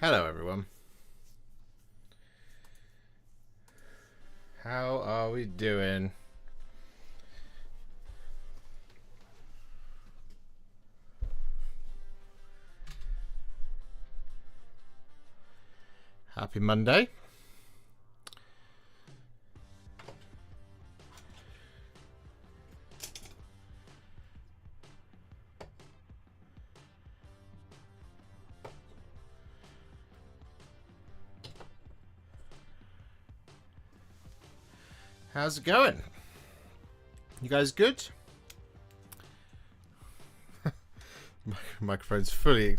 Hello everyone. How are we doing? Happy Monday. How's it going? You guys good? Microphone's fully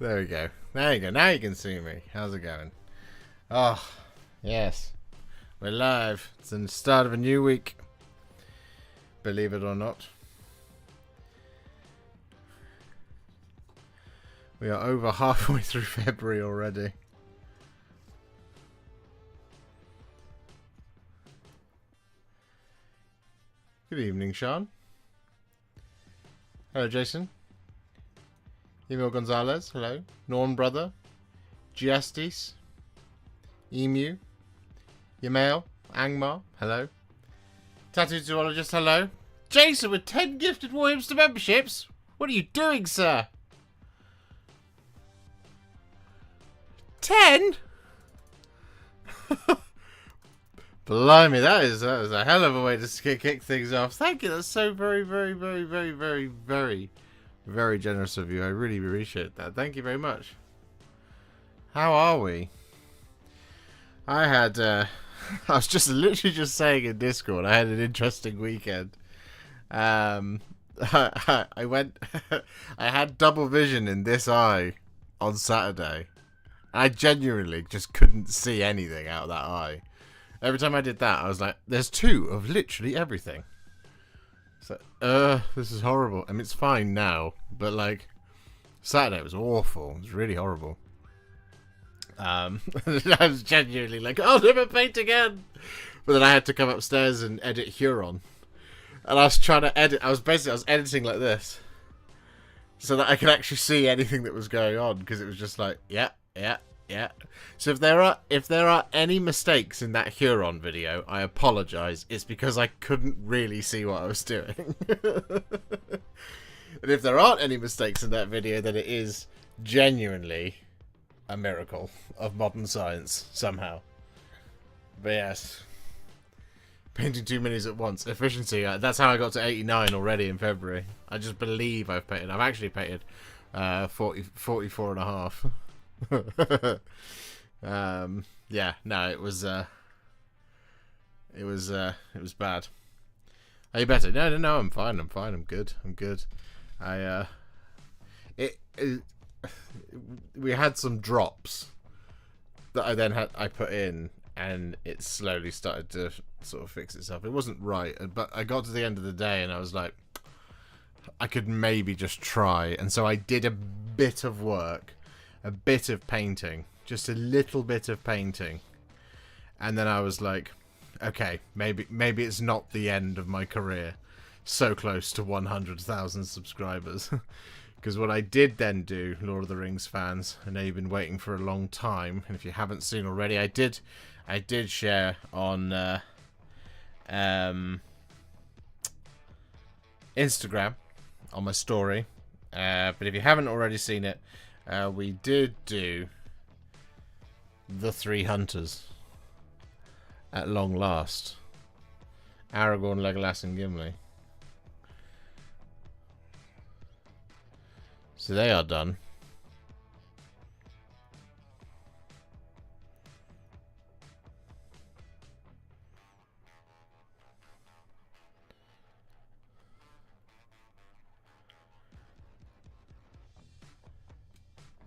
there we go. There you go. Now you can see me. How's it going? Oh, yes. We're live. It's the start of a new week. Believe it or not. We are over halfway through February already. Good evening, Sean. Hello, Jason. Emil Gonzalez, hello. Norm Brother. Giastis. Emu. Yamail. Angmar, hello. Tattoo Zoologist, hello. Jason with 10 gifted Warhipster memberships? What are you doing, sir? 10? Blimey, that is a hell of a way to kick things off. Thank you. That's so very, very, very, very, very, very, very generous of you. I really appreciate that. Thank you very much. How are we? I had, I was just literally just saying in Discord, I had an interesting weekend. I went, I had double vision in this eye on Saturday. I genuinely just couldn't see anything out of that eye. Every time I did that, I was like, there's two of literally everything. So, this is horrible. I mean, it's fine now, but like, Saturday was awful. It was really horrible. I was genuinely like, oh, never paint again. But then I had to come upstairs and edit Huron. And I was trying to edit, I was editing like this. So that I could actually see anything that was going on, because it was just like, yeah. So if there are any mistakes in that Huron video, I apologise. It's because I couldn't really see what I was doing. And if there aren't any mistakes in that video, then it is genuinely a miracle of modern science somehow. But yes, painting 2 minis at once, efficiency. That's how I got to 89 already in February. I just believe I've painted. I've actually painted 44 and a half. Yeah, no, it was bad. Are you better? No, I'm fine. I'm good. We had some drops that I put in, and it slowly started to sort of fix itself. It wasn't right, but I got to the end of the day and I was like, I could maybe just try, and so I did a bit of work. A bit of painting, just a little bit of painting, and then I was like, okay, maybe it's not the end of my career. So close to 100,000 subscribers. Because what I did then do, Lord of the Rings fans, I know you've been waiting for a long time, and if you haven't seen already, I did share on Instagram on my story, but if you haven't already seen it, we did do the Three Hunters at long last. Aragorn, Legolas, and Gimli. So they are done.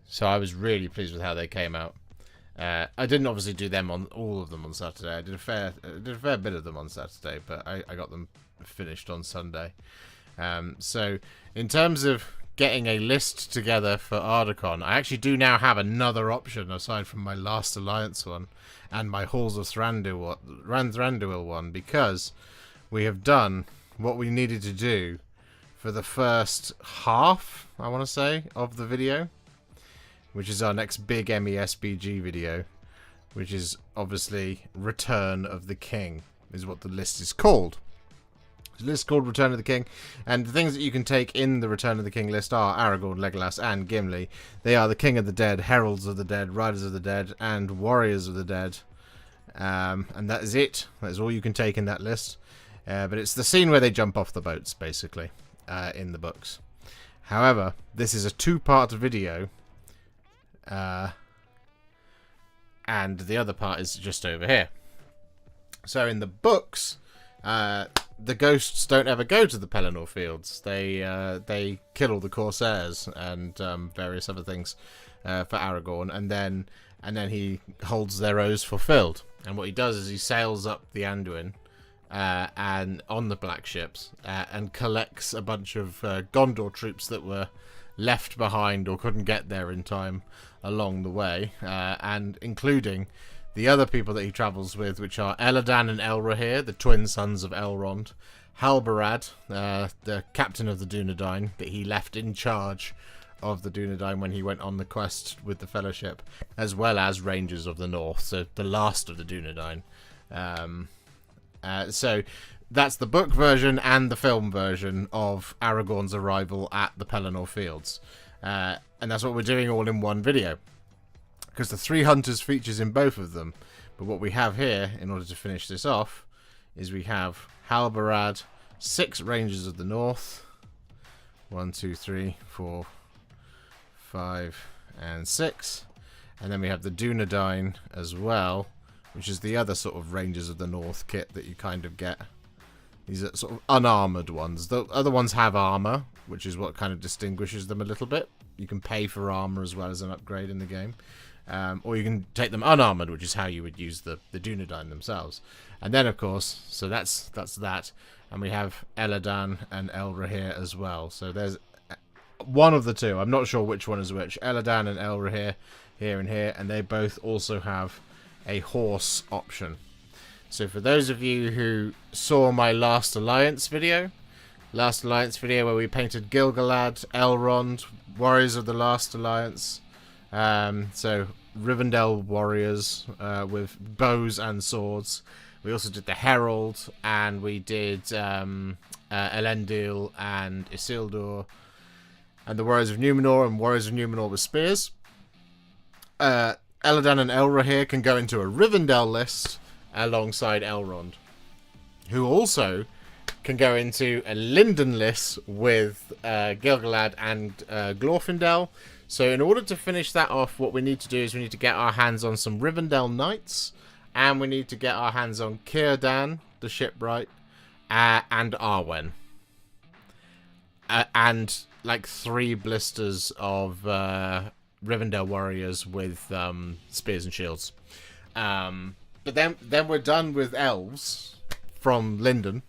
So I was really pleased with how they came out. I didn't obviously do them on all of them on Saturday. I did a fair bit of them on Saturday, but I got them finished on Sunday. So in terms of getting a list together for Ardacon, I actually do now have another option aside from my last Alliance one and my Halls of Thranduil one, because we have done what we needed to do for the first half, I want to say, of the video. which is our next big MESBG video, which is obviously Return of the King, is what the list is called. The list is called Return of the King, and the things that you can take in the Return of the King list are Aragorn, Legolas, and Gimli. They are the King of the Dead, Heralds of the Dead, Riders of the Dead, and Warriors of the Dead. And that is it. That is all you can take in that list. But it's the scene where they jump off the boats, basically, in the books. However, this is a two-part video, and the other part is just over here. So in the books, the ghosts don't ever go to the Pelennor Fields. They kill all the Corsairs and various other things for Aragorn, and then he holds their oaths fulfilled. And what he does is he sails up the Anduin and on the black ships and collects a bunch of Gondor troops that were left behind or couldn't get there in time along the way, and including the other people that he travels with, which are Elladan and Elrohir, the twin sons of Elrond, Halbarad, the captain of the Dunedain, that he left in charge of the Dunedain when he went on the quest with the Fellowship, as well as Rangers of the North, so the last of the Dunedain. So that's the book version and the film version of Aragorn's arrival at the Pelennor Fields. And that's what we're doing all in one video, because the Three Hunters features in both of them. But what we have here, in order to finish this off, is we have Halbarad, 6 Rangers of the North, 1, 2, 3, 4, 5, and 6. And then we have the Dunedain as well, which is the other sort of Rangers of the North kit that you kind of get. These are sort of unarmoured ones. The other ones have armour, which is what kind of distinguishes them a little bit. You can pay for armour as well as an upgrade in the game. Or you can take them unarmoured, which is how you would use the Dunedain themselves. And then, of course, so that's that. And we have Elladan and Elrohir as well. So there's one of the two. I'm not sure which one is which. Elladan and Elrohir here and here. And they both also have a horse option. So for those of you who saw my Last Alliance video where we painted Gil-galad, Elrond, Warriors of the Last Alliance, so Rivendell warriors with bows and swords. We also did the Herald, and we did Elendil and Isildur, and the Warriors of Numenor and Warriors of Numenor with spears. Elladan and Elrohir can go into a Rivendell list alongside Elrond, who also can go into a Linden list with Gil-galad and Glorfindel. So in order to finish that off, what we need to do is we need to get our hands on some Rivendell Knights, and we need to get our hands on Círdan, the shipwright, and Arwen. And like 3 blisters of Rivendell warriors with spears and shields. But then we're done with elves from Linden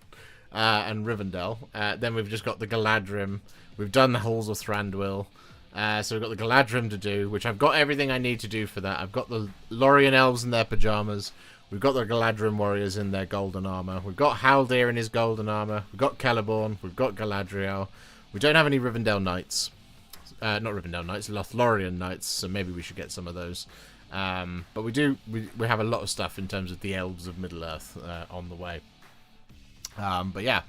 and Rivendell. Then we've just got the Galadrim. We've done the Halls of Thranduil. So we've got the Galadrim to do, which I've got everything I need to do for that. I've got the Lorien elves in their pajamas. We've got the Galadrim warriors in their golden armor. We've got Haldir in his golden armor. We've got Celeborn. We've got Galadriel. We don't have any Rivendell knights. Not Rivendell knights, Lothlorien knights. So maybe we should get some of those. But we do. We have a lot of stuff in terms of the elves of Middle Earth on the way. But yeah.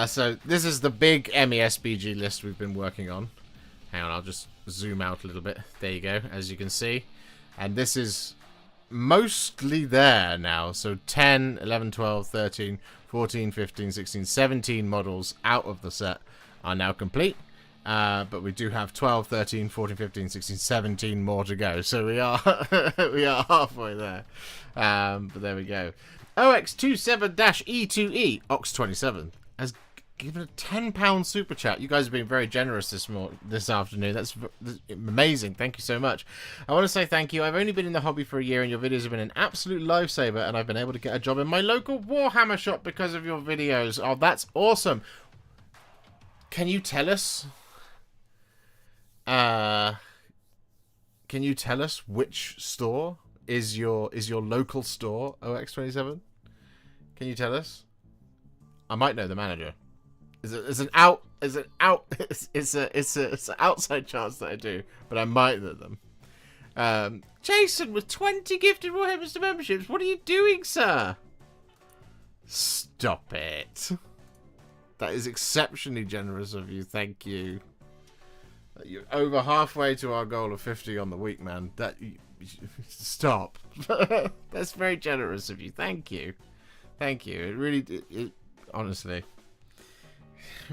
So this is the big MESBG list we've been working on. Hang on, I'll just zoom out a little bit. There you go, as you can see. And this is mostly there now. So 10, 11, 12, 13, 14, 15, 16, 17 models out of the set are now complete. But we do have 12, 13, 14, 15, 16, 17 more to go. So we are we are halfway there. But there we go. OX27-E2E, Ox27, has given a £10 super chat. You guys have been very generous this afternoon. That's amazing. Thank you so much. I want to say thank you. I've only been in the hobby for a year, and your videos have been an absolute lifesaver, and I've been able to get a job in my local Warhammer shop because of your videos. Oh, that's awesome. Can you tell us? Can you tell us which store is your local store, OX27? Can you tell us? I might know the manager. It's an outside chance that I do, but I might know them. Jason with 20 gifted Warhipster memberships. What are you doing, sir? Stop it. That is exceptionally generous of you. Thank you. You're over halfway to our goal of 50 on the week, man. Stop. That's very generous of you. Thank you. Thank you. It really, honestly,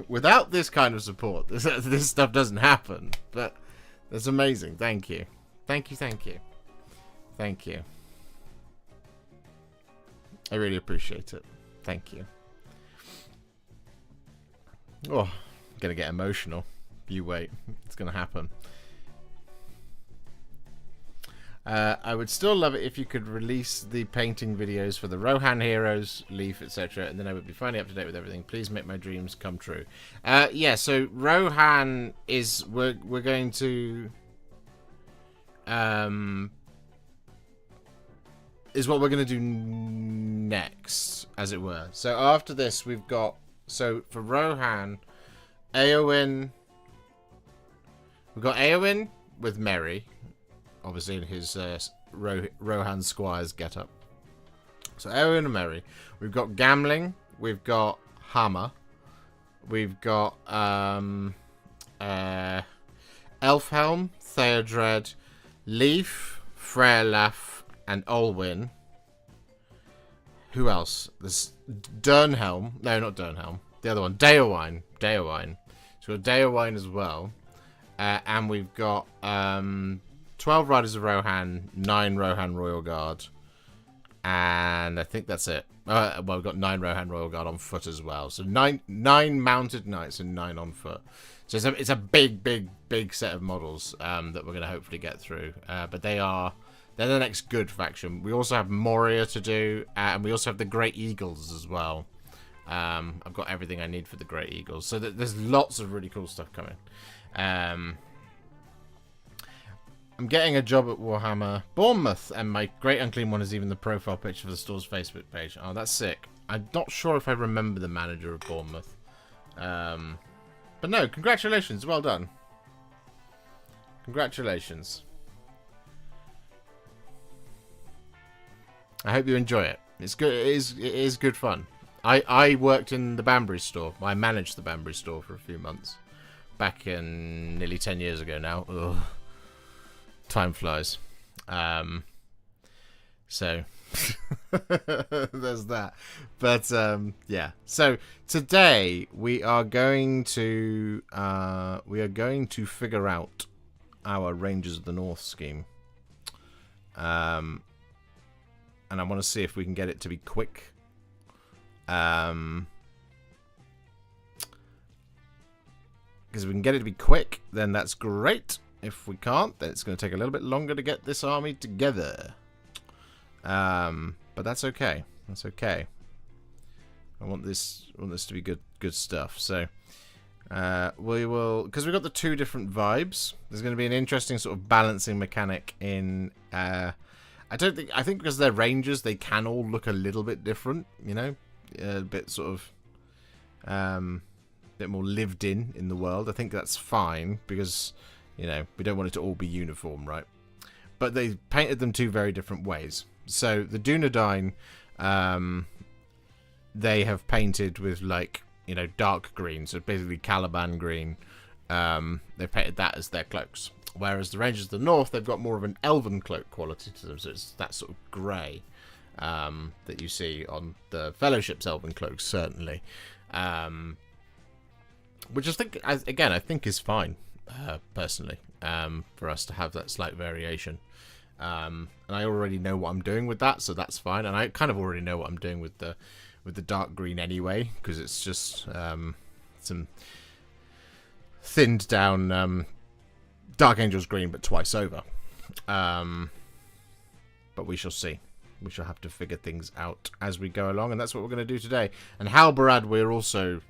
without this kind of support, this stuff doesn't happen. But that's amazing. Thank you. Thank you. Thank you. Thank you. I really appreciate it. Thank you. Oh, I'm gonna get emotional. You wait. It's gonna happen. I would still love it if you could release the painting videos for the Rohan heroes, Leaf, etc., and then I would be finally up to date with everything. Please make my dreams come true. Yeah, so Rohan is we're going to is what we're going to do next, as it were. So after this, we've got, so for Rohan, Eowyn, we've got Eowyn with Merry, obviously in his Rohan Squires getup. So Eowyn and Merry. We've got Gamling, we've got Hammer, we've got Elfhelm, Theodred, Leaf, Freylaf, and Olwyn. Who else? There's Dernhelm. No, not Dernhelm. The other one. Daewine. Daewine. So we've got Daewine as well. And we've got 12 Riders of Rohan, 9 Rohan Royal Guard. And I think that's it. Well, we've got 9 Rohan Royal Guard on foot as well. So 9 mounted knights and 9 on foot. So it's a big set of models that we're going to hopefully get through. But they're the next good faction. We also have Moria to do, and we also have the Great Eagles as well. I've got everything I need for the Great Eagles. So there's lots of really cool stuff coming. I'm getting a job at Warhammer Bournemouth, and my Great Unclean One is even the profile picture for the store's Facebook page. Oh, that's sick. I'm not sure if I remember the manager of Bournemouth. But no, congratulations. Well done. Congratulations. I hope you enjoy it. It's good. It is good fun. I worked in the Banbury store. I managed the Banbury store for a few months. Back in nearly 10 years ago now. Ugh. Time flies. So there's that. But yeah. So today we are going to figure out our Rangers of the North scheme. And I want to see if we can get it to be quick. Because if we can get it to be quick, then that's great. If we can't, then it's going to take a little bit longer to get this army together. But that's okay. That's okay. I want this to be good stuff. So we will, because we've got the 2 different vibes. There's going to be an interesting sort of balancing mechanic in. I think because they're Rangers, they can all look a little bit different. You know, a bit sort of bit more lived in the world. I think that's fine because, you know, we don't want it to all be uniform, right? But they painted them 2 very different ways. So the Dunedain, they have painted with, like, you know, dark green, so basically Caliban green. They've painted that as their cloaks. Whereas the Rangers of the North, they've got more of an elven cloak quality to them, so it's that sort of grey that you see on the Fellowship's elven cloaks, certainly. Which I think is fine, personally, for us to have that slight variation. And I already know what I'm doing with that, so that's fine. And I kind of already know what I'm doing with the dark green anyway, because it's just some thinned down Dark Angel's green, but twice over. But we shall see. We shall have to figure things out as we go along, and that's what we're going to do today. And Halbarad, we're also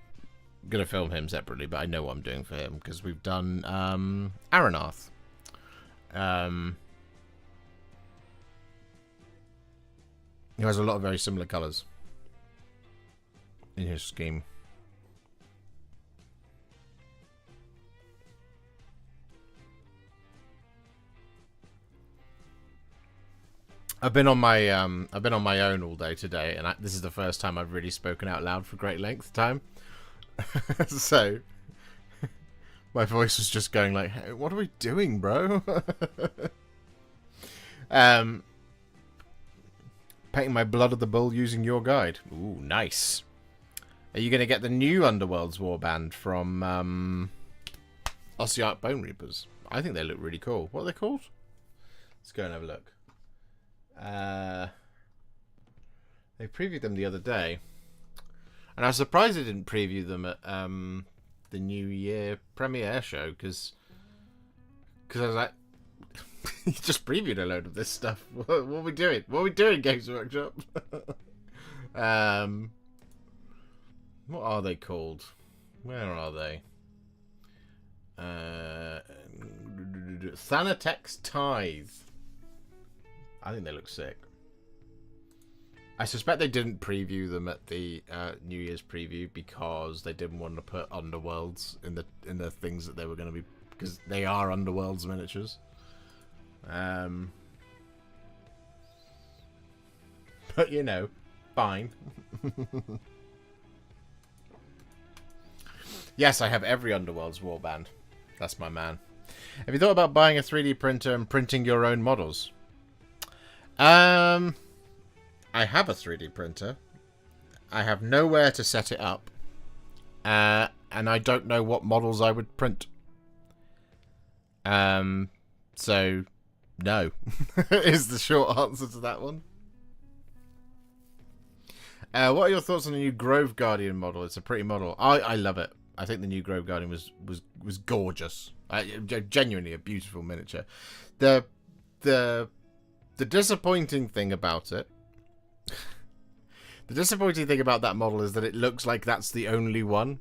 going to film him separately, but I know what I'm doing for him, because we've done Aranarth. He has a lot of very similar colours in his scheme. I've been on my own all day today, and this is the first time I've really spoken out loud for great length of time. So my voice was just going like, "Hey, what are we doing, bro?" Painting my Blood of the Bull using your guide. Ooh, nice. Are you going to get the new Underworld's warband from Ossiarch Bone Reapers? I think they look really cool. What are they called? Let's go and have a look. They previewed them the other day, and I was surprised they didn't preview them at the New Year premiere show, because I was like, you just previewed a load of this stuff. What are we doing? What are we doing, Games Workshop? What are they called? Where are they? Thanatex Tithe. I think they look sick. I suspect they didn't preview them at the New Year's preview because they didn't want to put Underworlds in the things that they were going to be, because they are Underworlds miniatures. But you know, fine. Yes, I have every Underworld's warband. That's my man. Have you thought about buying a 3D printer and printing your own models? I have a 3D printer. I have nowhere to set it up. And I don't know what models I would print. So, no. Is the short answer to that one. What are your thoughts on the new Grove Guardian model? It's a pretty model. I love it. I think the new Grove Guardian was gorgeous. Genuinely a beautiful miniature. The disappointing thing about it, the disappointing thing about that model is that it looks like that's the only one,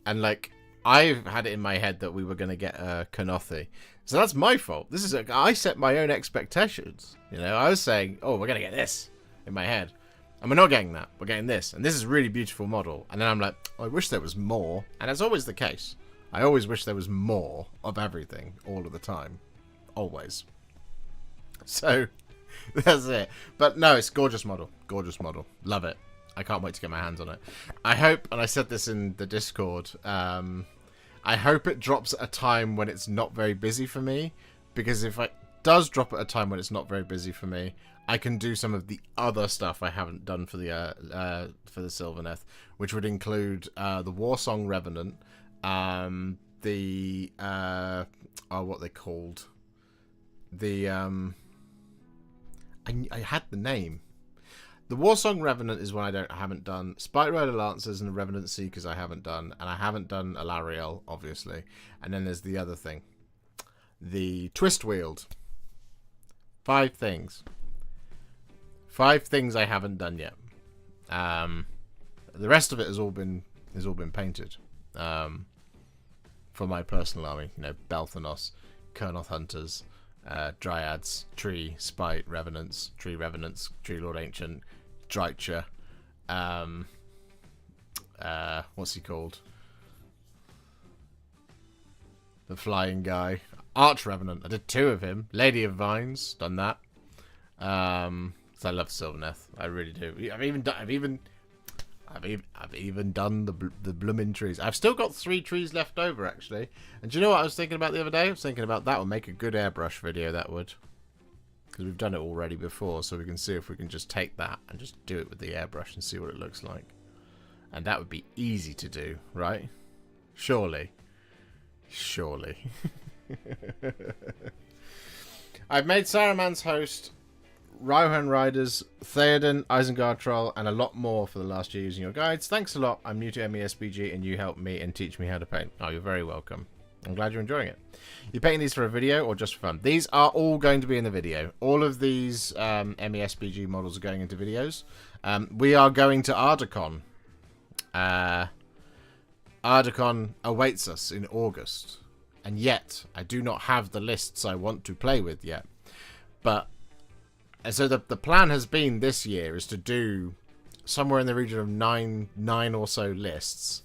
and like I've had it in my head that we were going to get a Kanothi, so that's my fault. I set my own expectations. You know, I was saying, oh, we're going to get this in my head. And we're not getting that. We're getting this. And this is a really beautiful model. And then I'm like, oh, I wish there was more. And that's always the case. I always wish there was more of everything all of the time. Always. So, that's it. But no, it's a gorgeous model. Gorgeous model. Love it. I can't wait to get my hands on it. I hope, and I said this in the Discord, I hope it drops at a time when it's not very busy for me. Because if it does drop at a time when it's not very busy for me, I can do some of the other stuff I haven't done for the Sylvaneth, which would include the Warsong Revenant, what they called, I had the name. The Warsong Revenant is one I haven't done. Spike Rider Lancers and the Revenant Seekers I haven't done, and I haven't done Alariel, obviously. And then there's the other thing, the Twist Wield. 5 things. 5 things I haven't done yet. The rest of it has all been painted. For my personal army, you know, Belthanos, Kurnoth Hunters, Dryads, Tree, Spite, Revenants, Tree Lord Ancient, Drycha, what's he called? The flying guy. Arch Revenant. I did 2 of him. Lady of Vines, done that. I love Sylvaneth. I really do. I've even done the blooming trees. I've still got 3 trees left over, actually. And do you know what I was thinking about the other day? I was thinking about that would make a good airbrush video, that would. Because we've done it already before, so we can see if we can just take that and just do it with the airbrush and see what it looks like. And that would be easy to do, right? Surely. Surely. I've made Saruman's host, Rauhan Riders, Theoden, Isengard Troll, and a lot more for the last year using your guides. Thanks a lot. I'm new to MESBG and you helped me and teach me how to paint. Oh, you're very welcome. I'm glad you're enjoying it. You painting these for a video or just for fun? These are all going to be in the video. All of these MESBG models are going into videos. We are going to Ardacon. Ardacon awaits us in August. And yet, I do not have the lists I want to play with yet. But so the plan has been this year is to do somewhere in the region of nine or so lists,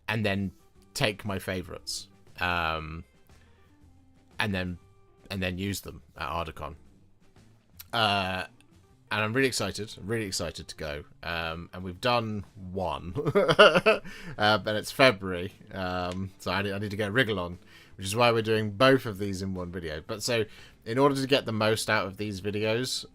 and then take my favourites, and then use them at Ardacon. And I'm really excited to go. And we've done one, and it's February, so I need to get a wriggle on, which is why we're doing both of these in one video. But so, in order to get the most out of these videos,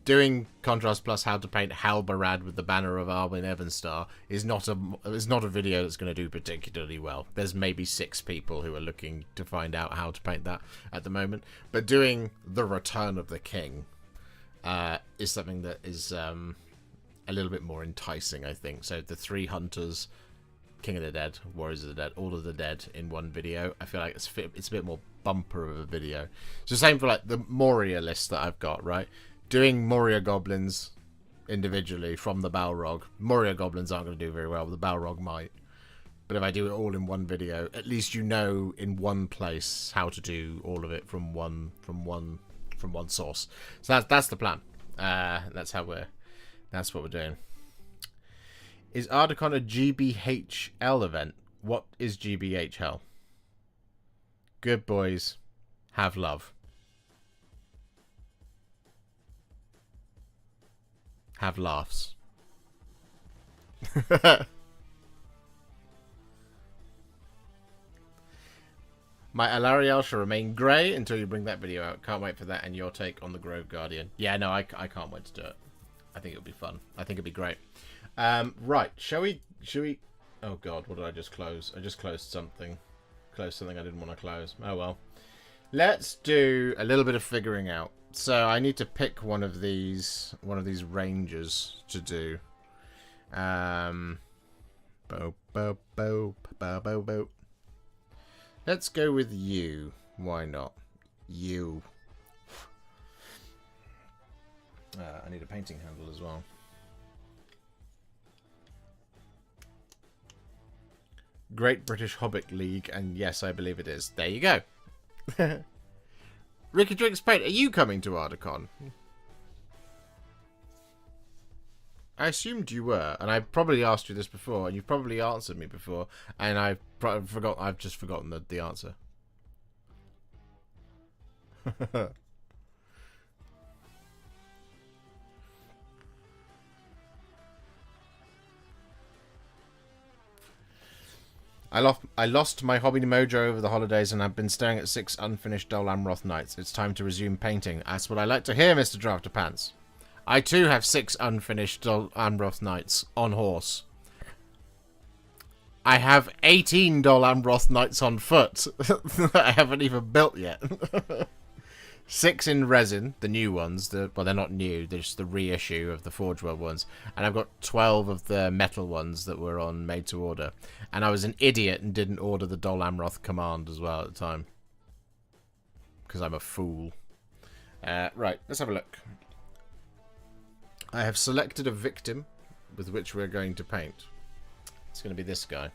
doing Contrast Plus How to Paint Halbarad with the Banner of Arwen Evenstar is not a video that's going to do particularly well. There's maybe 6 people who are looking to find out how to paint that at the moment. But doing the Return of the King is something that is a little bit more enticing, I think. So the 3 hunters, King of the Dead, Warriors of the Dead, all of the dead in one video. I feel like it's a bit more bumper of a video. It's the same for like the Moria list that I've got, right? Doing Moria goblins individually from the Balrog. Moria goblins aren't going to do very well, the Balrog might. But if I do it all in one video, at least you know in one place how to do all of it from one source. So that's the plan. That's what we're doing. Is Ardacon a GBHL event? What is GBHL? Good boys, have love. Have laughs. My Alariel shall remain grey until you bring that video out. Can't wait for that and your take on the Grove Guardian. Yeah, no, I can't wait to do it. I think it'll be fun. I think it'll be great. Right, shall we... Oh, God, what did I just close? I just closed something. Closed something I didn't want to close. Oh, well. Let's do a little bit of figuring out. So I need to pick one of these rangers to do. Let's go with you. Why not? You. I need a painting handle as well. Great British Hobbit League, and yes, I believe it is. There you go. Ricky Drinks Paint, are you coming to Ardacon? I assumed you were, and I probably asked you this before, and you've probably answered me before, and I've just forgotten the answer. I lost my hobby mojo over the holidays, and I've been staring at 6 unfinished Dol Amroth nights. It's time to resume painting. That's what I like to hear, Mr. Drafter Pants. I too have 6 unfinished Dol Amroth nights on horse. I have 18 Dol Amroth nights on foot that I haven't even built yet. 6 in resin, the new ones. Well, they're not new. They're just the reissue of the Forge World ones. And I've got 12 of the metal ones that were on made to order. And I was an idiot and didn't order the Dol Amroth command as well at the time. Because I'm a fool. Right, let's have a look. I have selected a victim with which we're going to paint. It's going to be this guy.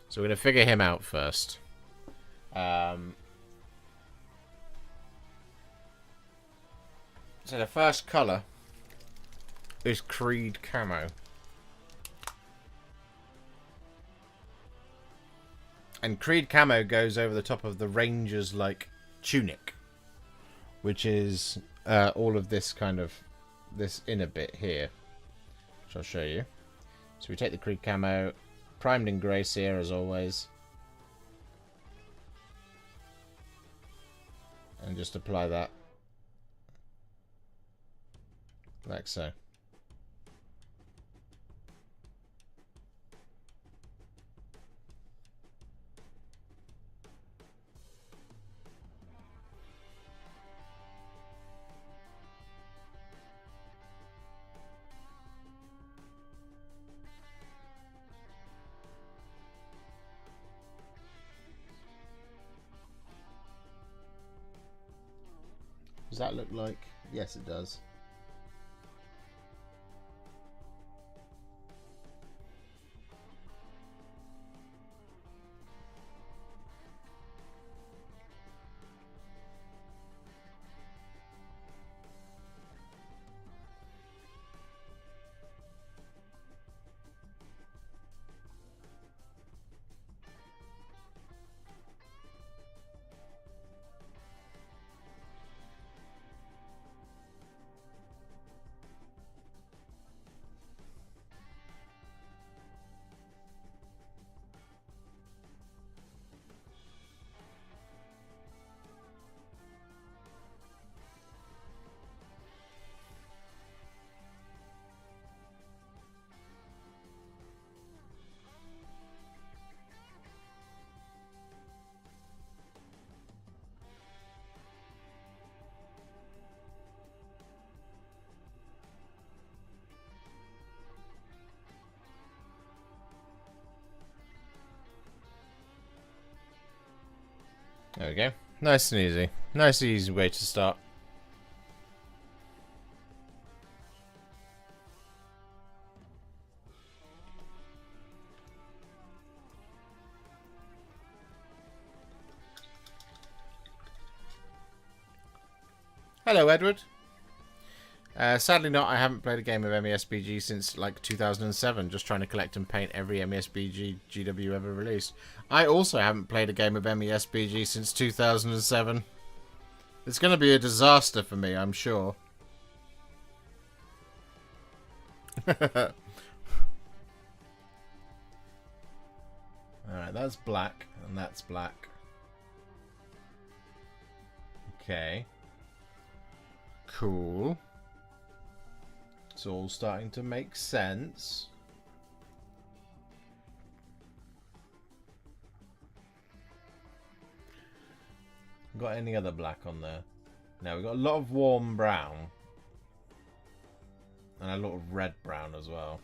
So we're going to figure him out first. So the first colour is Creed Camo. And Creed Camo goes over the top of the Rangers like tunic, which is all of this kind of this inner bit here, which I'll show you. So we take the Creed Camo, primed in grey sear as always, and just apply that like so. Does that look like? Yes, it does. There we go. Nice and easy. Nice and easy way to start. Hello, Edward. Sadly not. I haven't played a game of MESBG since like 2007, just trying to collect and paint every MESBG GW ever released. I also haven't played a game of MESBG since 2007. It's going to be a disaster for me, I'm sure. Alright, that's black, and that's black. Okay. Cool. It's all starting to make sense. Got any other black on there? No, we've got a lot of warm brown. And a lot of red brown as well.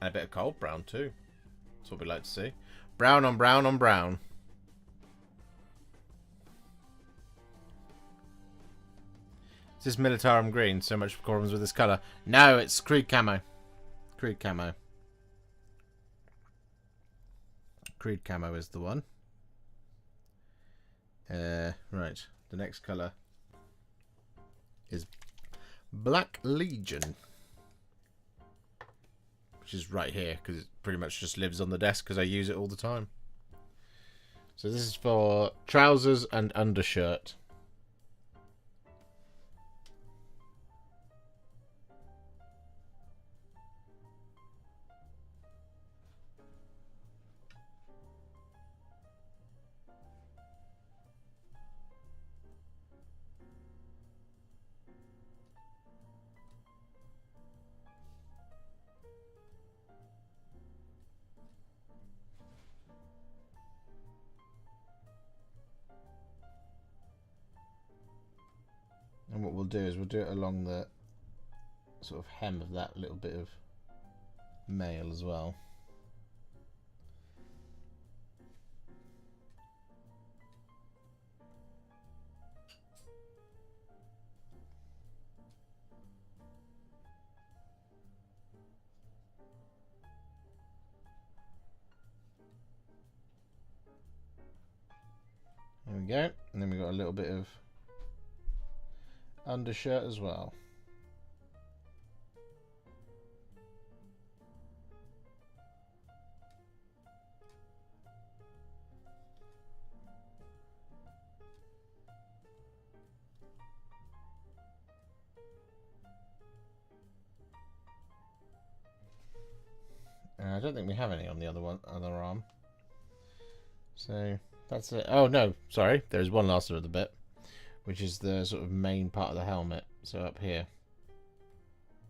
And a bit of cold brown too. That's what we like to see. Brown on brown on brown. Is this Militarum green? So much problems with this colour. No, it's Creed camo. Creed camo. Creed camo is the one. Right. The next colour is Black Legion. Which is right here, because it pretty much just lives on the desk because I use it all the time. So this is for trousers and undershirt. And what we'll do is we'll do it along the sort of hem of that little bit of mail as well. There we go. And then we've got a little bit of undershirt as well. I don't think we have any on the other arm. So that's it. Oh no, sorry. There's one last other bit, which is the sort of main part of the helmet. So up here,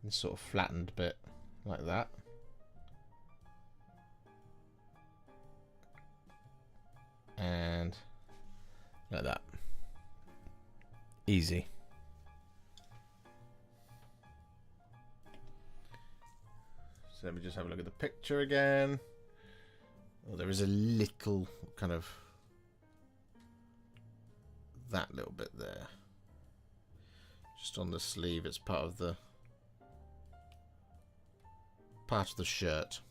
this sort of flattened bit, like that. And like that. Easy. So let me just have a look at the picture again. Oh, there is a little kind of that little bit there. Just on the sleeve, it's part of the shirt.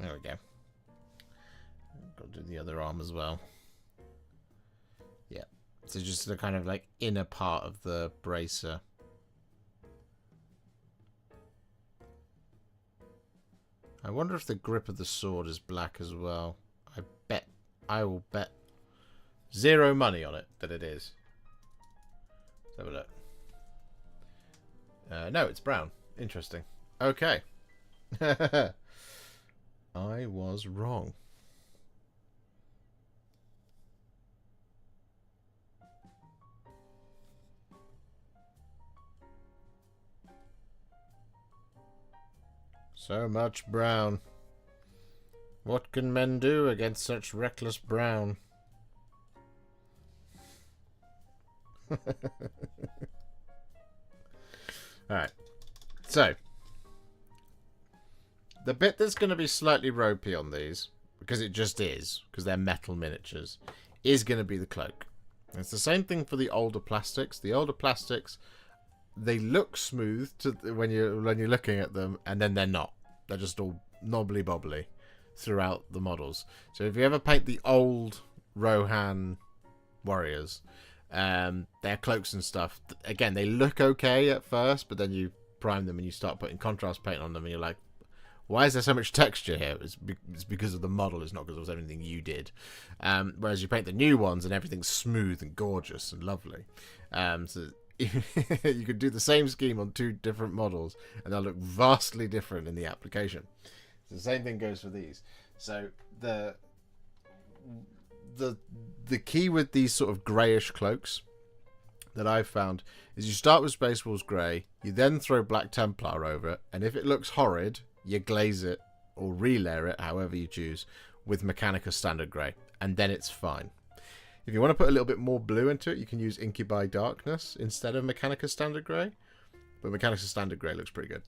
There we go. Got to do the other arm as well. Yeah. So just the kind of like inner part of the bracer. I wonder if the grip of the sword is black as well. I will bet 0 money on it that it is. Let's have a look. No, it's brown. Interesting. Okay. I was wrong. So much brown. What can men do against such reckless brown? Alright. So, the bit that's going to be slightly ropey on these, because it just is, because they're metal miniatures, is going to be the cloak. It's the same thing for the older plastics. The older plastics, they look smooth when you're looking at them, and then they're not. They're just all knobbly bobbly throughout the models. So if you ever paint the old Rohan warriors, their cloaks and stuff, again, they look okay at first, but then you prime them and you start putting contrast paint on them, and you're like, why is there so much texture here? It's because of the model. It's not because it was anything you did. Whereas you paint the new ones and everything's smooth and gorgeous and lovely. So you could do the same scheme on two different models and they'll look vastly different in the application. So the same thing goes for these. So the key with these sort of greyish cloaks that I've found is you start with Space Wolves grey, you then throw Black Templar over it, and if it looks horrid, you glaze it or relayer it, however you choose, with Mechanica Standard Grey, and then it's fine. If you want to put a little bit more blue into it, you can use Incubi Darkness instead of Mechanica Standard Grey, but Mechanica Standard Grey looks pretty good.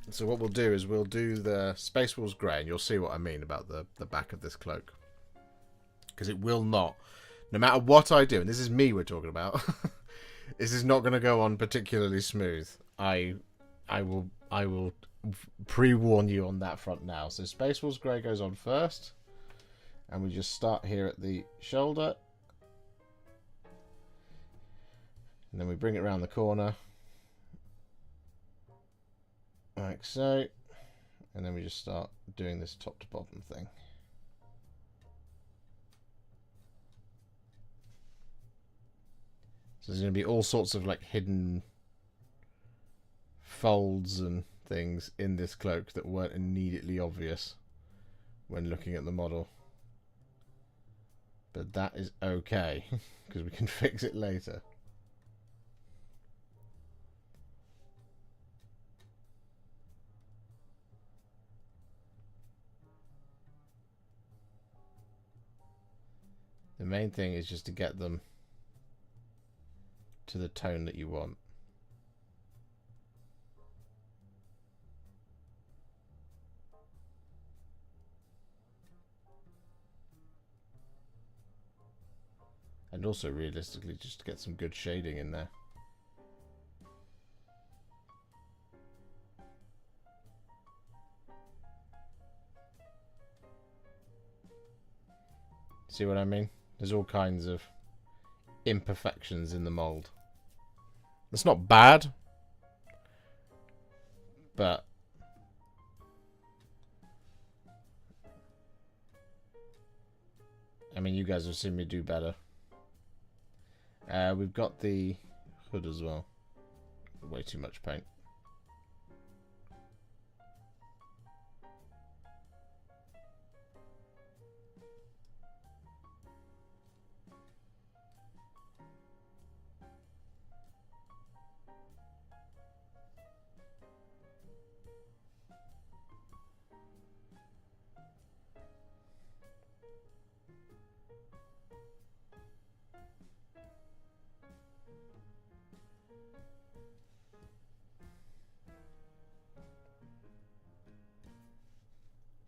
So what we'll do is we'll do the Space Wolves grey, and you'll see what I mean about the back of this cloak. Because it will not, no matter what I do, and this is me we're talking about, this is not going to go on particularly smooth. I will pre-warn you on that front now. So Space Wolves grey goes on first, and we just start here at the shoulder, and then we bring it around the corner like so, and then we just start doing this top to bottom thing. So there's going to be all sorts of like hidden folds and things in this cloak that weren't immediately obvious when looking at the model. But that is okay, because we can fix it later. The main thing is just to get them to the tone that you want. And also realistically just to get some good shading in there. See what I mean? There's all kinds of imperfections in the mold. It's not bad, but I mean, you guys have seen me do better. We've got the hood as well. Way too much paint.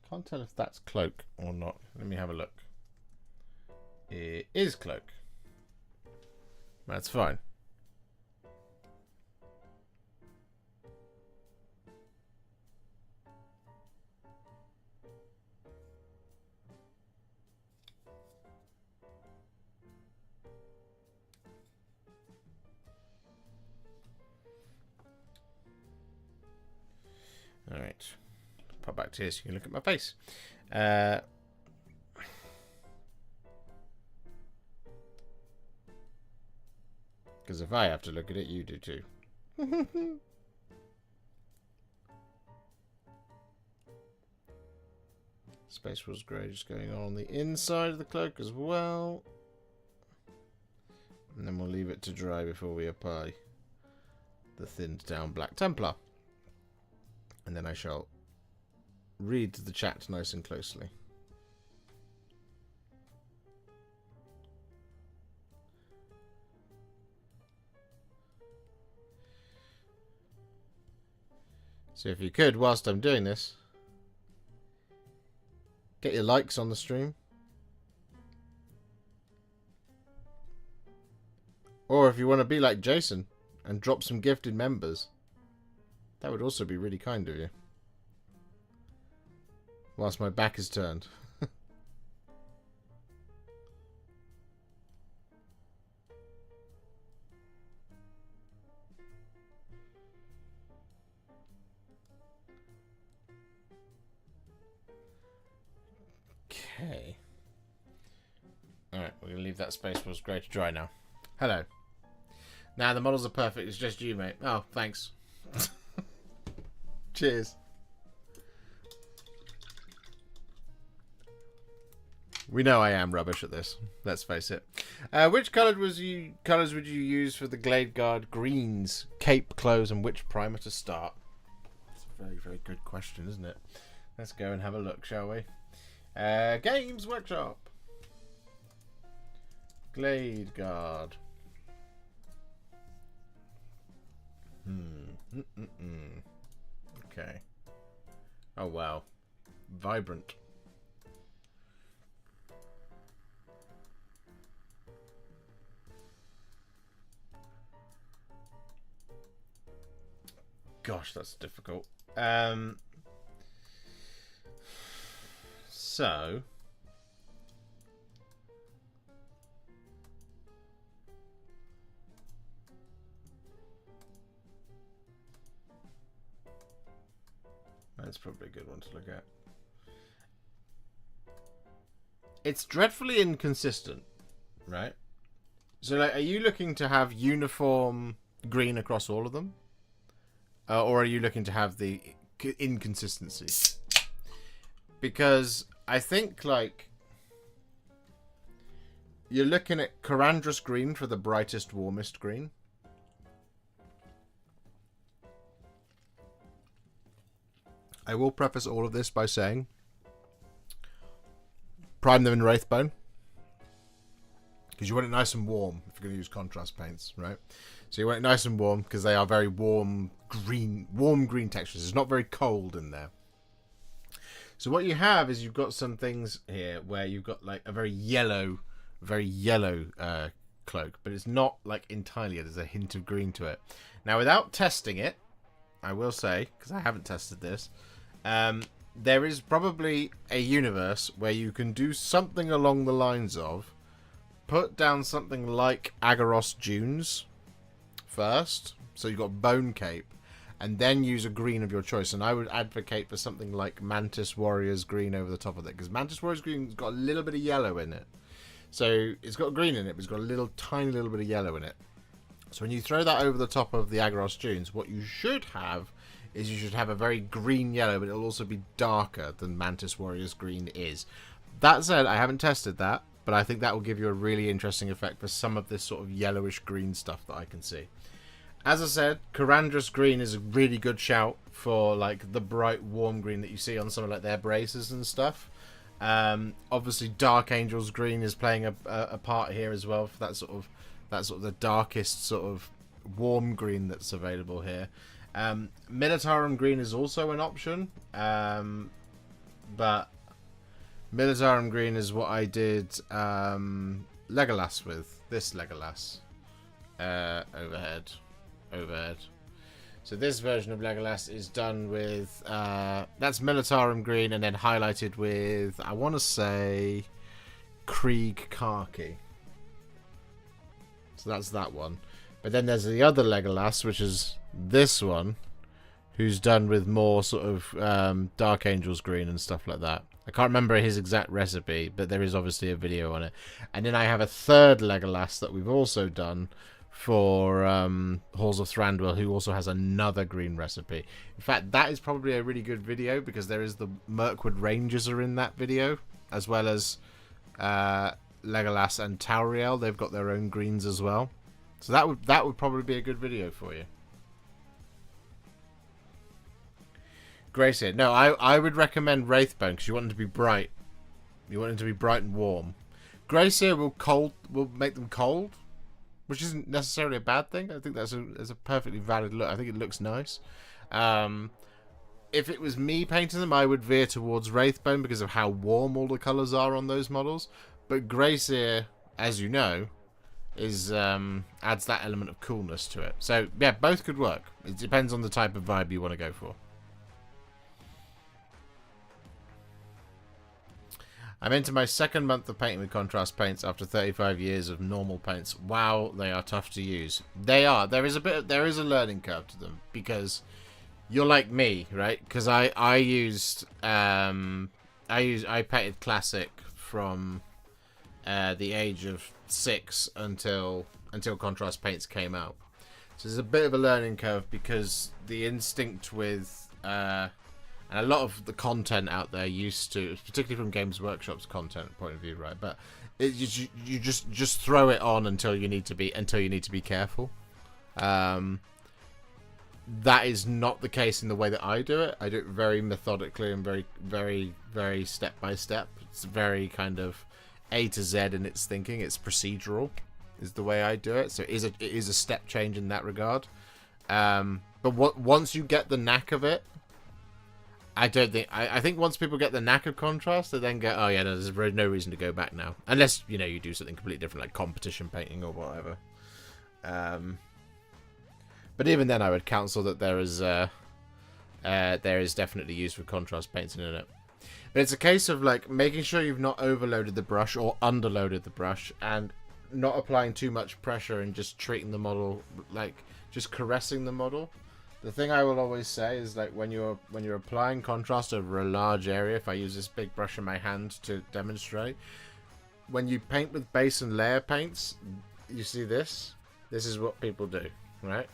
Can't tell if that's cloak or not. Let me have a look. It is cloak. That's fine. All right. Pop back to here so you can look at my face. Because if I have to look at it, you do too. Space Wolves Grey just going on the inside of the cloak as well. And then we'll leave it to dry before we apply the thinned down Black Templar. And then I shall read the chat nice and closely. So if you could, whilst I'm doing this, get your likes on the stream. Or if you want to be like Jason and drop some gifted members, that would also be really kind of you. Whilst my back is turned. Okay. Alright, we're going to leave that Space Wolves Grey to dry now. Hello. Now the models are perfect. It's just you, mate. Oh, thanks. Cheers. We know I am rubbish at this. Let's face it. Which colours would you use for the Glade Guard greens, cape, clothes, and which primer to start? That's a very, very good question, isn't it? Let's go and have a look, shall we? Games Workshop. Glade Guard. Okay. Oh wow. Vibrant. Gosh, that's difficult. So that's probably a good one to look at. It's dreadfully inconsistent, right? So, like, are you looking to have uniform green across all of them? Or are you looking to have the inconsistency? Because I think, like, you're looking at Corandrus green for the brightest, warmest green. I will preface all of this by saying prime them in Wraithbone, because you want it nice and warm if you're going to use contrast paints, right? So you want it nice and warm because they are very warm green textures. It's not very cold in there. So what you have is you've got some things here where you've got like a very yellow cloak, but it's not like entirely. There's a hint of green to it. Now, without testing it, I will say, because I haven't tested this, there is probably a universe where you can do something along the lines of put down something like Agaros Dunes first, so you've got Bone Cape, and then use a green of your choice. And I would advocate for something like Mantis Warriors green over the top of it, because Mantis Warriors green's got a little bit of yellow in it. So it's got green in it, but it's got a tiny little bit of yellow in it. So when you throw that over the top of the Agaros Dunes, what you should have is you should have a very green yellow, but it'll also be darker than Mantis Warriors green is. That said, I haven't tested that, but I think that will give you a really interesting effect for some of this sort of yellowish green stuff that I can see. As I said, Corandrus green is a really good shout for like the bright warm green that you see on some of like their braces and stuff. Obviously Dark Angels green is playing a part here as well for that sort of the darkest sort of warm green that's available here. Militarum green is also an option, but Militarum green is what I did Legolas with. This Legolas overhead. So this version of Legolas is done with that's Militarum green and then highlighted with, I want to say, Krieg khaki. So that's that one. But then there's the other Legolas, which is this one, who's done with more sort of Dark Angels green and stuff like that. I can't remember his exact recipe, but there is obviously a video on it. And then I have a third Legolas that we've also done for Halls of Thranduil, who also has another green recipe. In fact, that is probably a really good video because there is the Mirkwood Rangers are in that video, as well as Legolas and Tauriel. They've got their own greens as well. So that would probably be a good video for you. Grace here. No, I would recommend Wraithbone because you want them to be bright. You want them to be bright and warm. Grace here will make them cold, which isn't necessarily a bad thing. I think that's a perfectly valid look. I think it looks nice. If it was me painting them, I would veer towards Wraithbone because of how warm all the colours are on those models. But Graceir, as you know, is adds that element of coolness to it. So yeah, both could work. It depends on the type of vibe you want to go for. I'm into my second month of painting with contrast paints after 35 years of normal paints. Wow, they are tough to use. They are. There is a learning curve to them because you're like me, right? Because I painted classic from the age of 6 until contrast paints came out. So there's a bit of a learning curve because the instinct with and a lot of the content out there used to, particularly from Games Workshop's content point of view, right? But you just throw it on until you need to be careful. That is not the case in the way that I do it. I do it very methodically and very, very, very step by step. It's very kind of A to Z in its thinking. It's procedural, is the way I do it. So it is a step change in that regard. But once you get the knack of it, I think once people get the knack of contrast, they then go, oh yeah, no, there's no reason to go back now, unless you do something completely different, like competition painting or whatever. But even then, I would counsel that there is definitely use for contrast painting in it. But it's a case of like making sure you've not overloaded the brush or underloaded the brush, and not applying too much pressure and just treating the model like just caressing the model. The thing I will always say is like when you're applying contrast over a large area, if I use this big brush in my hand to demonstrate, when you paint with base and layer paints, you see this? This is what people do, right?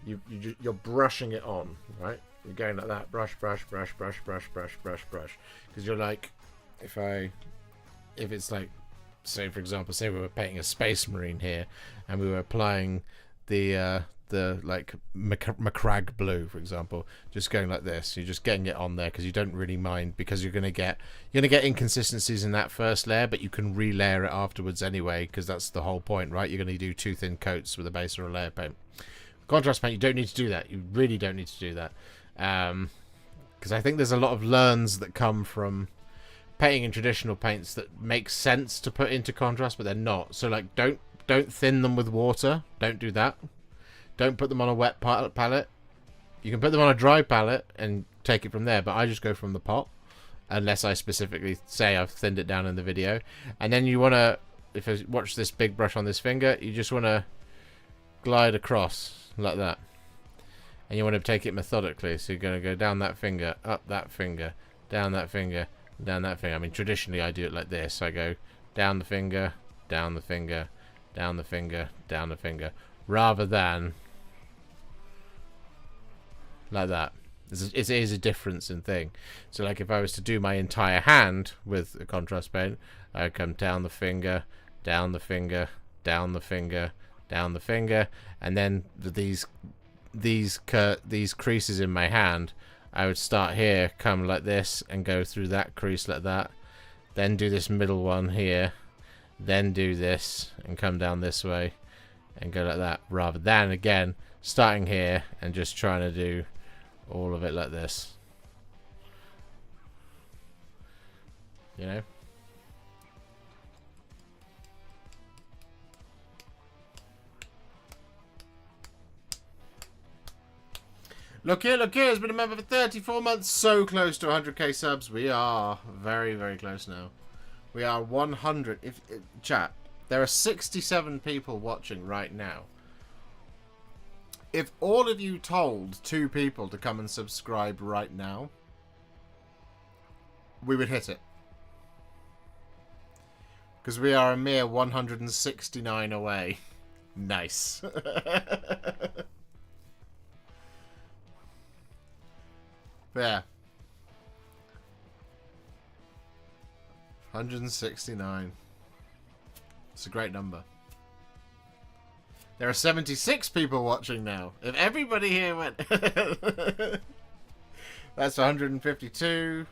You're brushing it on, right? You're going like that, brush, brush, brush, brush, brush, brush, brush, brush. Because you're like, if it's like, say for example, say we were painting a space marine here, and we were applying the like Macragge blue, for example, just going like this. You're just getting it on there because you don't really mind, because you're gonna get inconsistencies in that first layer, but you can relayer it afterwards anyway, because that's the whole point, right? You're gonna do 2 thin coats with a base or a layer paint. Contrast paint, you don't need to do that. You really don't need to do that, because I think there's a lot of learns that come from painting in traditional paints that make sense to put into contrast, but they're not. So like, don't thin them with water. Don't do that. Don't put them on a wet palette. You can put them on a dry palette and take it from there, but I just go from the pot, unless I specifically say I've thinned it down in the video. And then you want to, if I watch this big brush on this finger, you just want to glide across like that. And you want to take it methodically. So you're going to go down that finger, up that finger, down that finger, down that finger. I mean, traditionally I do it like this. I go down the finger, down the finger, down the finger, down the finger, rather than like that. It is a difference in thing. So like if I was to do my entire hand with a contrast paint, I come down the finger, down the finger, down the finger, down the finger, and then these creases in my hand, I would start here, come like this, and go through that crease like that, then do this middle one here, then do this and come down this way and go like that, rather than again starting here and just trying to do all of it like this, you know. Look here, has been a member for 34 months, so close to 100k subs. We are very, very close now. We are 100. Chat, there are 67 people watching right now. If all of you told 2 people to come and subscribe right now, we would hit it. Because we are a mere 169 away Nice. Yeah. 169. It's a great number. There are 76 people watching now. If everybody here went... That's 152.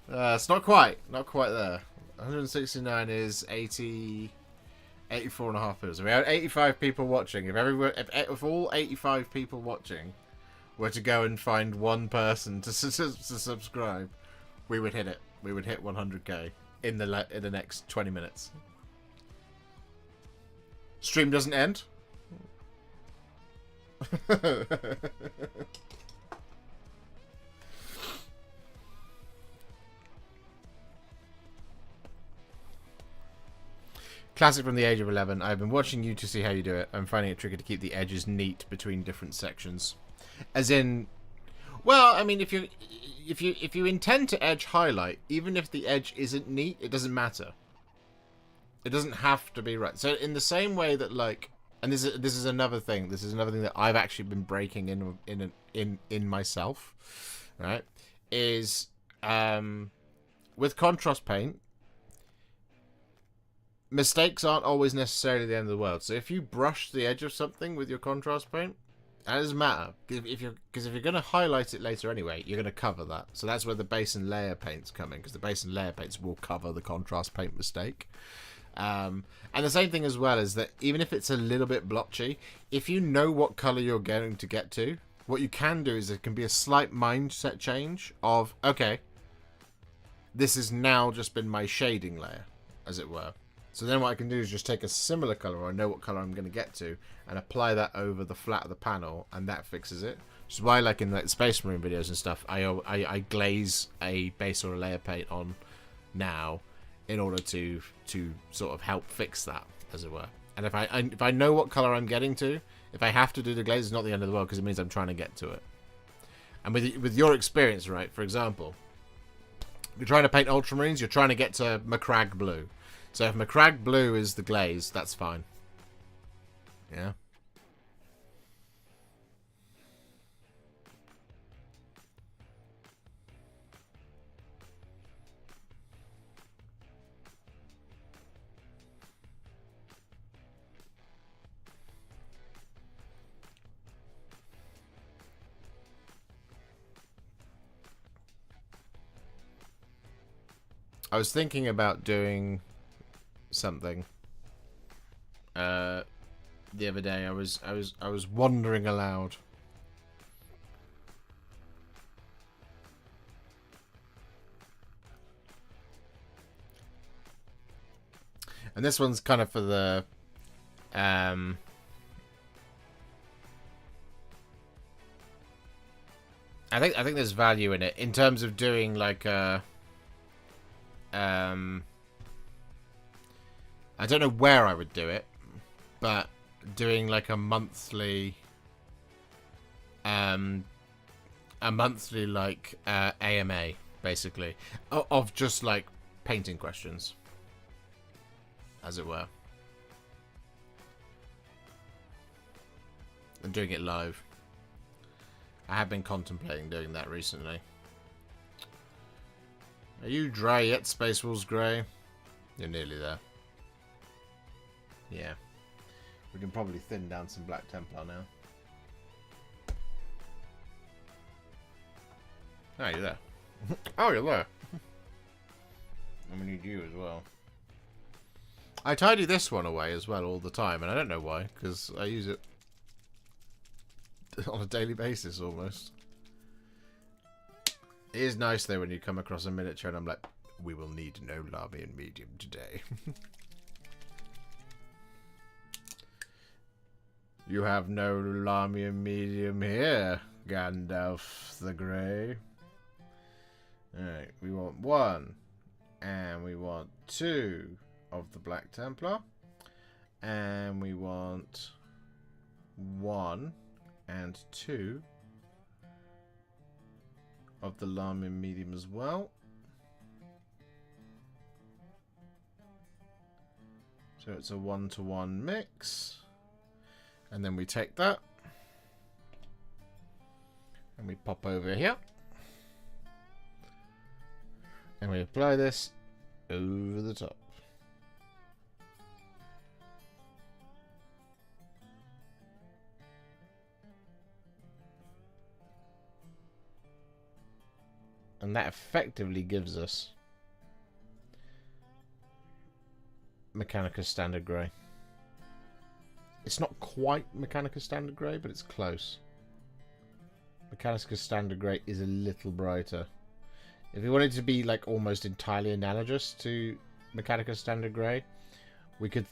It's not quite there. 169 is 80... 84 and a half people. So we had 85 people watching. If all 85 people watching were to go and find one person to subscribe, we would hit it. We would hit 100k in the next 20 minutes. Stream doesn't end. Classic from the age of 11. I've been watching you to see how you do it. I'm finding it tricky to keep the edges neat between different sections. As in, well, I mean, if you intend to edge highlight, even if the edge isn't neat, it doesn't matter. It doesn't have to be right. So in the same way that, like, and this is another thing. This is another thing that I've actually been breaking in myself, right? Is with contrast paint, mistakes aren't always necessarily the end of the world. So if you brush the edge of something with your contrast paint, that doesn't matter. Because if you're going to highlight it later anyway, you're going to cover that. So that's where the base and layer paints come in, because the base and layer paints will cover the contrast paint mistake. And the same thing as well is that even if it's a little bit blotchy, if you know what color you're going to get to, what you can do is there can be a slight mindset change of, okay, this has now just been my shading layer, as it were. So then what I can do is just take a similar color, or I know what color I'm going to get to, and apply that over the flat of the panel, and that fixes it. Which is why, like in like Space Marine videos and stuff, I glaze a base or a layer paint on now in order to sort of help fix that, as it were. And if I know what color I'm getting to, if I have to do the glaze, it's not the end of the world, because it means I'm trying to get to it. And with your experience, right? For example, if you're trying to paint Ultramarines, you're trying to get to Macragge blue. So if Macragge blue is the glaze, that's fine. Yeah. I was thinking about doing something the other day. I was wondering aloud. And this one's kind of for the I think there's value in it in terms of doing like a I don't know where I would do it, but doing like a monthly like AMA basically of just like painting questions, as it were, and doing it live. I have been contemplating doing that recently. Are you dry yet, Space Wolves Grey? You're nearly there. Yeah. We can probably thin down some Black Templar now. Oh, you're there. Oh, you're there. I'm gonna need you as well. I tidy this one away as well all the time, and I don't know why, because I use it on a daily basis almost. It is nice though when you come across a miniature and I'm like, we will need no Larmian medium today. You have no Larmian medium here, Gandalf the Grey. Alright, we want 1, and we want 2 of the Black Templar, and we want 1 and 2 of the Larmian medium as well. So it's a 1-to-1 mix. And then we take that and we pop over here and we apply this over the top. And that effectively gives us Mechanicus Standard Grey. It's not quite Mechanicus Standard Grey, but it's close. Mechanicus Standard Grey is a little brighter. If we wanted to be like almost entirely analogous to Mechanicus Standard Grey, we could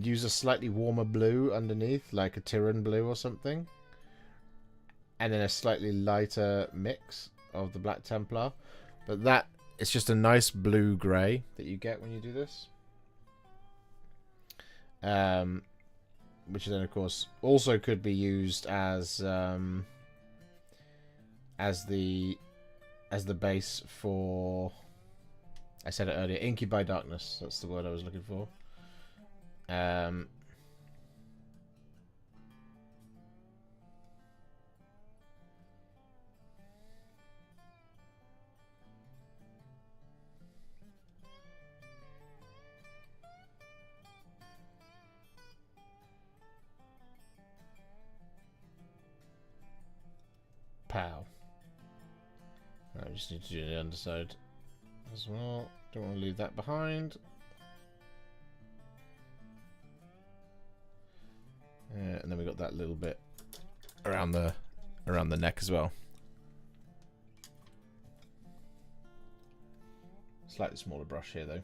use a slightly warmer blue underneath, like a Tyran blue or something, and then a slightly lighter mix of the Black Templar. But that it's just a nice blue grey that you get when you do this. Which then, of course, also could be used as the base for, I said it earlier, Incubi Darkness. That's the word I was looking for. Pow. I just need to do the underside as well. Don't want to leave that behind. And then we got that little bit around the neck as well. Slightly smaller brush here though.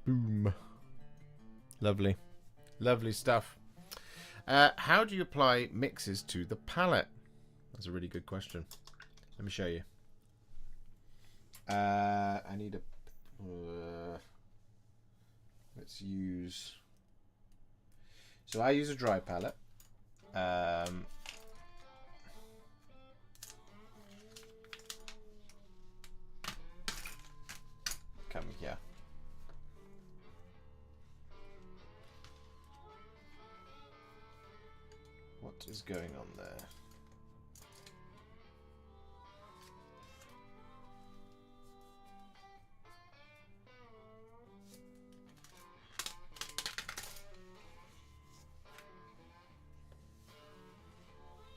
Boom. Lovely. Lovely stuff. How do you apply mixes to the palette? That's a really good question. Let me show you. I need a... let's use... So I use a dry palette. Come here. What is going on there?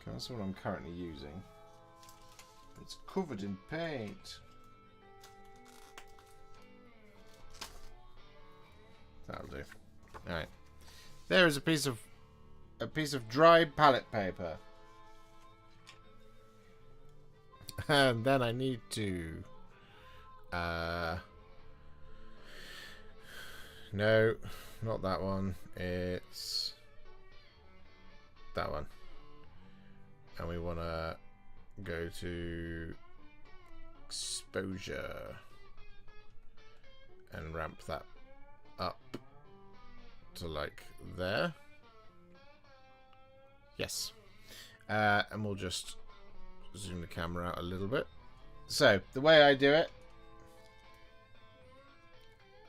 Okay, that's what I'm currently using. It's covered in paint. That'll do. Alright. There is a piece of dry palette paper. And then I need to no, not that one. It's that one. And we want to go to exposure and ramp that up to like there. Yes. And we'll just zoom the camera out a little bit. So, the way I do it,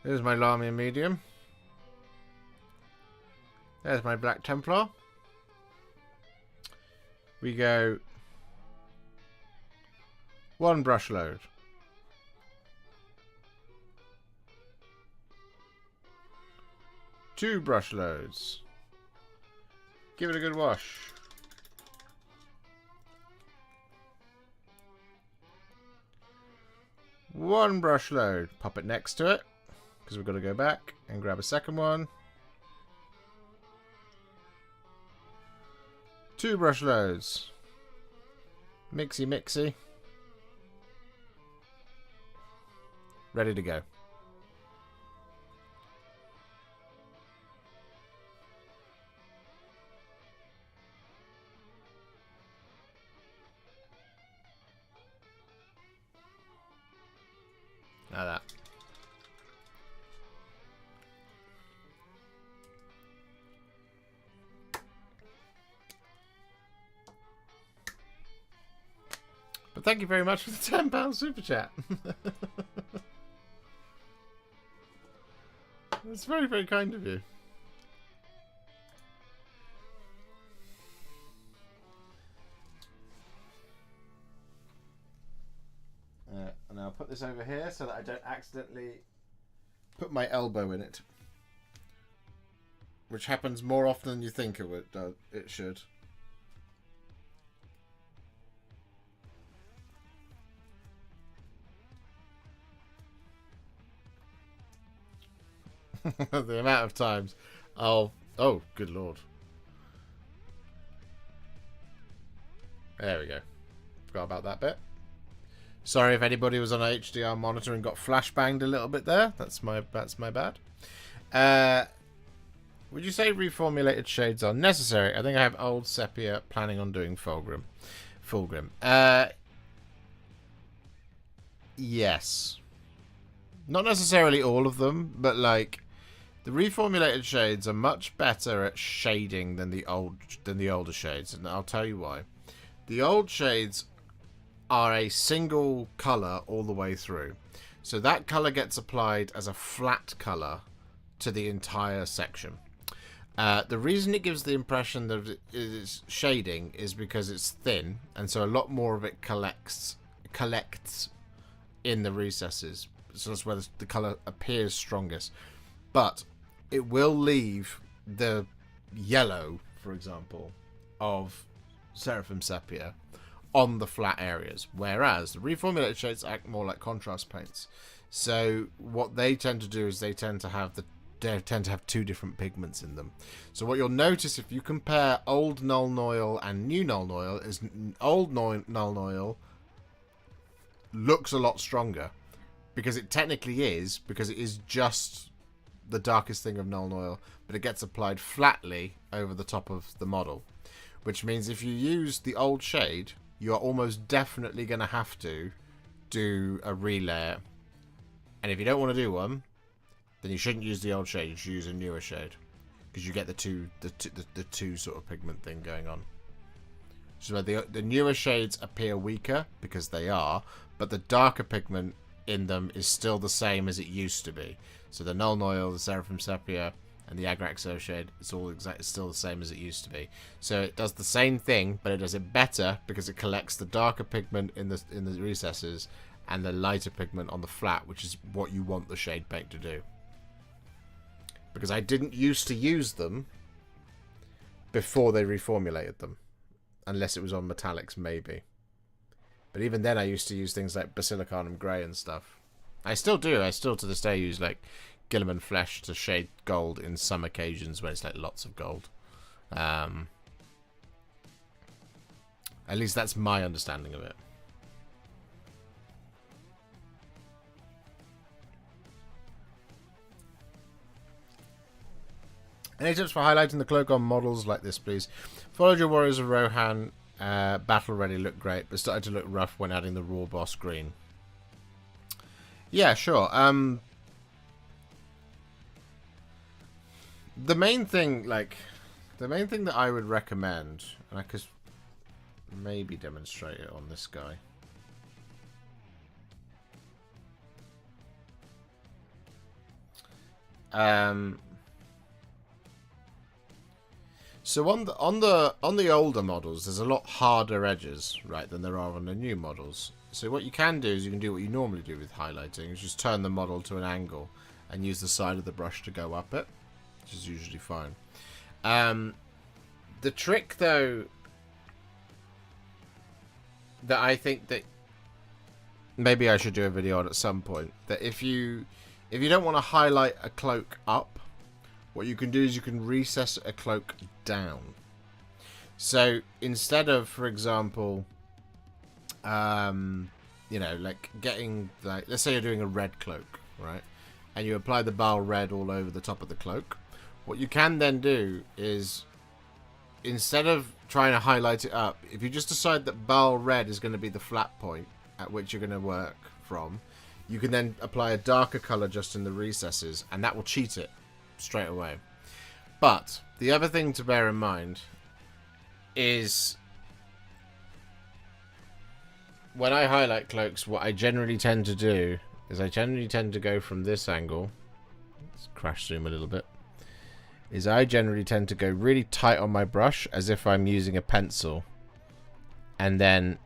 there's my Lamia medium. There's my Black Templar. We go 1 brush load. 2 brush loads. Give it a good wash. 1 brush load. Pop it next to it, because we've got to go back and grab a second one. 2 brush loads. Mixy mixy. Ready to go. Now that. But thank you very much for the £10 super chat. That's very, very kind of you. And I'll put this over here so that I don't accidentally put my elbow in it. Which happens more often than you think it would. It should. The amount of times oh, good lord. There we go. Forgot about that bit. Sorry if anybody was on an HDR monitor and got flashbanged a little bit there. That's my bad. Would you say reformulated shades are necessary? I think I have old sepia, planning on doing Fulgrim. Yes. Not necessarily all of them, but like the reformulated shades are much better at shading than the older shades, and I'll tell you why. The old shades are a single color all the way through. So that color gets applied as a flat color to the entire section. The reason it gives the impression that it is shading is because it's thin, and so a lot more of it collects in the recesses. So that's where the color appears strongest. But it will leave the yellow, for example, of Seraphim Sepia on the flat areas, whereas the reformulated shades act more like contrast paints. So what they tend to do is they tend to have two different pigments in them. So what you'll notice if you compare old Nuln Oil and new Nuln Oil is old Nuln Oil looks a lot stronger, because it technically is, because it is just the darkest thing of Nuln Oil, but it gets applied flatly over the top of the model, which means if you use the old shade, you're almost definitely going to have to do a relayer. And if you don't want to do one, then you shouldn't use the old shade. You should use a newer shade, because you get the two sort of pigment thing going on. So the newer shades appear weaker because they are, but the darker pigment in them is still the same as it used to be. So the Nuln Oil, the Seraphim Sepia, and the Agraxo shade, it's still the same as it used to be. So it does the same thing, but it does it better because it collects the darker pigment in the recesses and the lighter pigment on the flat, which is what you want the shade paint to do. Because I didn't used to use them before they reformulated them, unless it was on metallics maybe. But even then I used to use things like Basilicanum Grey and stuff. I still do. I still to this day use like Guilliman Flesh to shade gold in some occasions when it's like lots of gold. At least that's my understanding of it. Any tips for highlighting the cloak on models like this, please? Followed your Warriors of Rohan. Battle ready looked great, but started to look rough when adding the raw boss green. Yeah, sure. The main thing that I would recommend, and I could maybe demonstrate it on this guy. So on the older models, there's a lot harder edges, right, than there are on the new models. So what you can do is you can do what you normally do with highlighting, is just turn the model to an angle and use the side of the brush to go up it, which is usually fine. The trick, though, that I think that maybe I should do a video on at some point, that if you don't want to highlight a cloak up, what you can do is you can recess a cloak down. So instead of, for example, you know, like getting, like, let's say you're doing a red cloak, right? And you apply the Baal red all over the top of the cloak. What you can then do is, instead of trying to highlight it up, if you just decide that Baal red is going to be the flat point at which you're going to work from, you can then apply a darker color just in the recesses, and that will cheat it straight away. But the other thing to bear in mind is when I highlight cloaks, what I generally tend to do is I generally tend to go from this angle. Let's crash zoom a little bit. I generally tend to go really tight on my brush as if I'm using a pencil. And then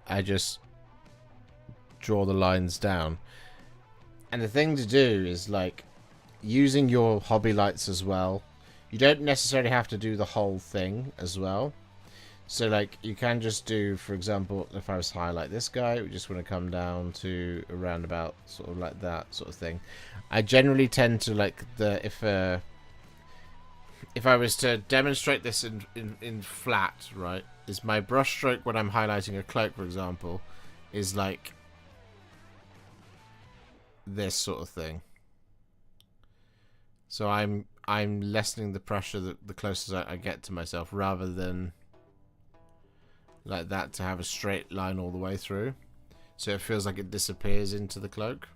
I just draw the lines down. And the thing to do is like using your hobby lights as well. You don't necessarily have to do the whole thing as well. So like you can just do, for example, if I was to highlight this guy, we just want to come down to around about sort of like that sort of thing. I generally tend to like if I was to demonstrate this in flat, right, is my brush stroke when I'm highlighting a cloak, for example, is like this sort of thing. So I'm lessening the pressure the closer I get to myself, rather than like that to have a straight line all the way through. So it feels like it disappears into the cloak.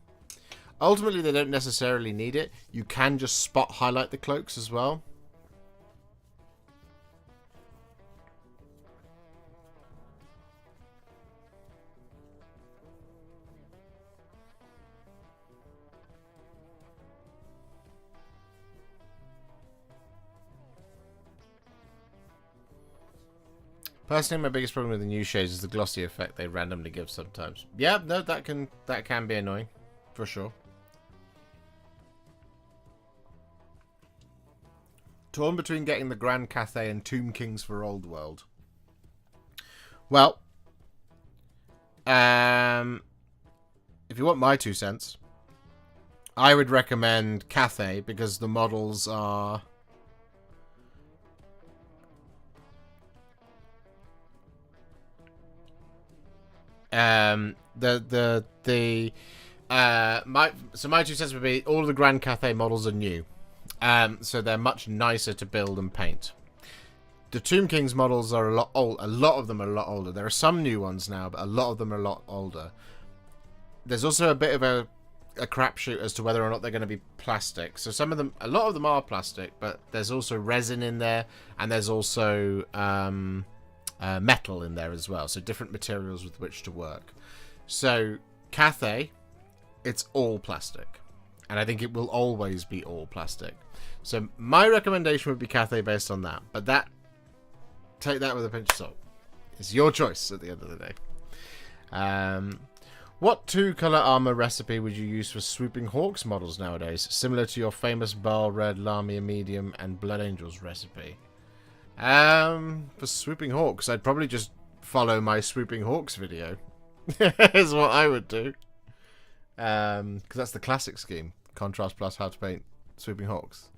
Ultimately, they don't necessarily need it. You can just spot highlight the cloaks as well. Personally, my biggest problem with the new shades is the glossy effect they randomly give sometimes. Yeah, no, that can be annoying, for sure. Torn between getting the Grand Cathay and Tomb Kings for Old World. Well, if you want my 2 cents, I would recommend Cathay because the models are my 2 cents would be all of the Grand Cathay models are new, so they're much nicer to build and paint. The Tomb Kings models are a lot old. A lot of them are a lot older. There are some new ones now, but a lot of them are a lot older. There's also a bit of a crapshoot as to whether or not they're going to be plastic. So a lot of them are plastic, but there's also resin in there, and there's also metal in there as well, so different materials with which to work. So Cathay, it's all plastic, and I think it will always be all plastic. So my recommendation would be Cathay based on that, but take that with a pinch of salt. It's your choice at the end of the day. What 2-color armor recipe would you use for Swooping Hawks models nowadays, similar to your famous Baal Red, Lamia Medium, and Blood Angels recipe? For Swooping Hawks, I'd probably just follow my Swooping Hawks video. Is what I would do. Because that's the classic scheme. Contrast plus how to paint Swooping Hawks.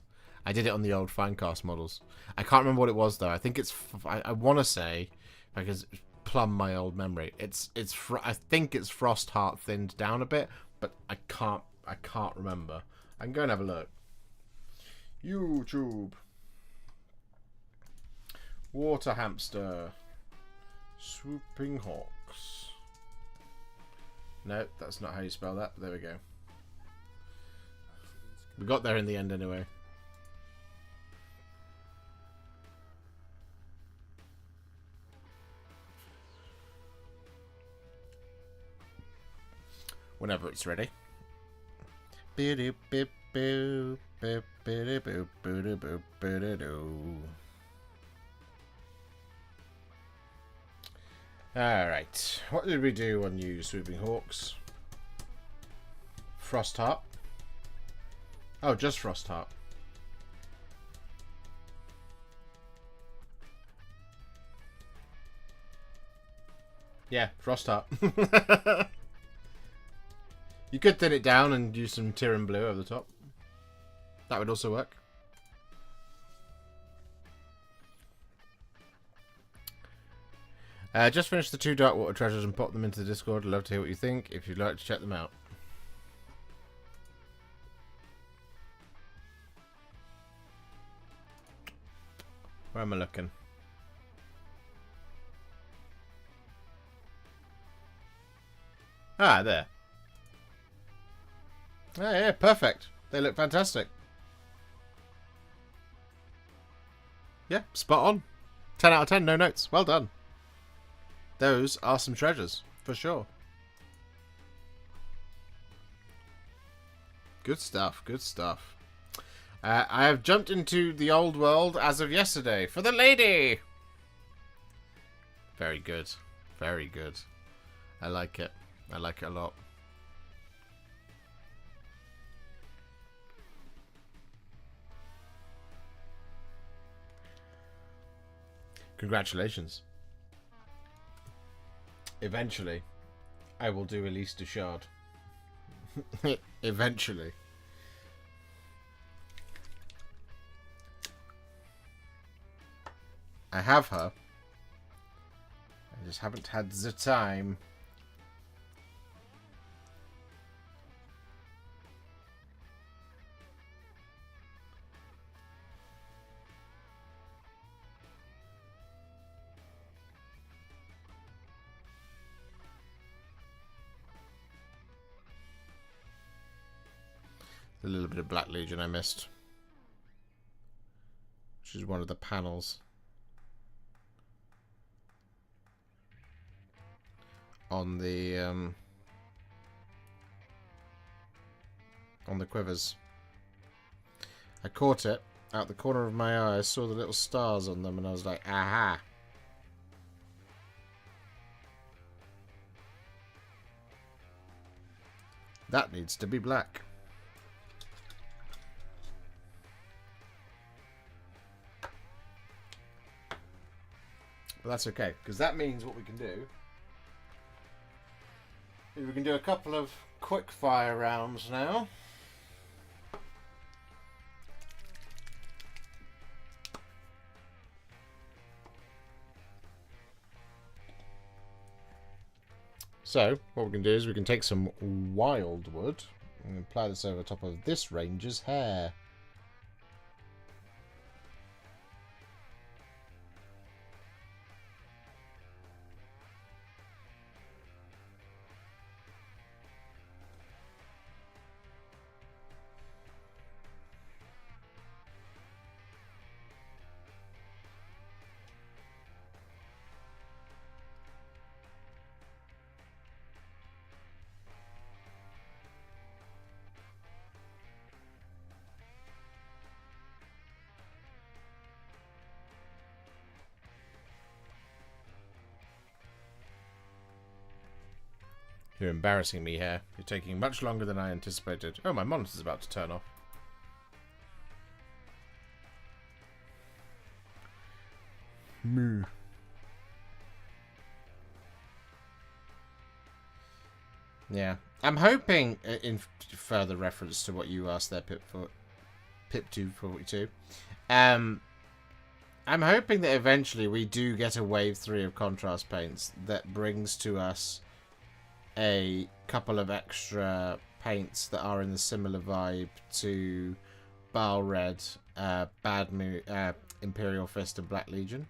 I did it on the old Finecast models. I can't remember what it was though. I think it's. I want to say, if I could plumb my old memory, I think it's Frostheart thinned down a bit, but I can't remember. I can go and have a look. YouTube. Water hamster. Swooping Hawks. No, that's not how you spell that. There we go. We got there in the end anyway. Whenever it's ready. Alright, what did we do on you, Swooping Hawks? Frostheart. Oh, just Frostheart. Yeah, Frostheart. You could thin it down and use some Tyrian blue over the top. That would also work. Just finished the 2 Darkwater treasures and popped them into the Discord. I'd love to hear what you think if you'd like to check them out. Where am I looking? Ah, there. Oh, yeah, perfect. They look fantastic. Yeah, spot on. 10 out of 10, no notes. Well done. Those are some treasures. For sure. Good stuff, good stuff. I have jumped into the old world as of yesterday for the lady. Very good. Very good. I like it. I like it a lot. Congratulations. Eventually, I will do at least a shard. Eventually. I have her. I just haven't had the time. A little bit of Black Legion I missed, which is one of the panels on the quivers. I caught it out the corner of my eye. I saw the little stars on them, and I was like, "Aha!" That needs to be black. But that's okay, because that means what we can do is we can do a couple of quick fire rounds now. So, what we can do is we can take some wildwood and apply this over top of this ranger's hair. You're embarrassing me here. You're taking much longer than I anticipated. Oh, my monitor's about to turn off. Moo. Yeah. I'm hoping, in further reference to what you asked there, Pip242, I'm hoping that eventually we do get a wave 3 of contrast paints that brings to us a couple of extra paints that are in the similar vibe to Baal Red, Imperial Fist, and Black Legion.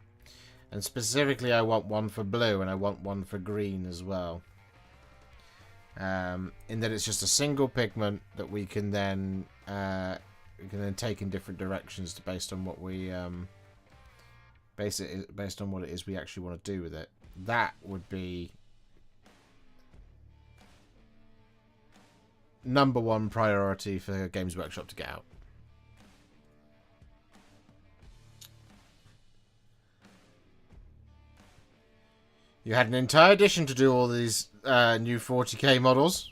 And specifically, I want one for blue and I want one for green as well. In that it's just a single pigment that we can then take in different directions based on what we based on what it is we actually want to do with it. That would be #1 priority for Games Workshop to get out. You had an entire edition to do all these new 40k models.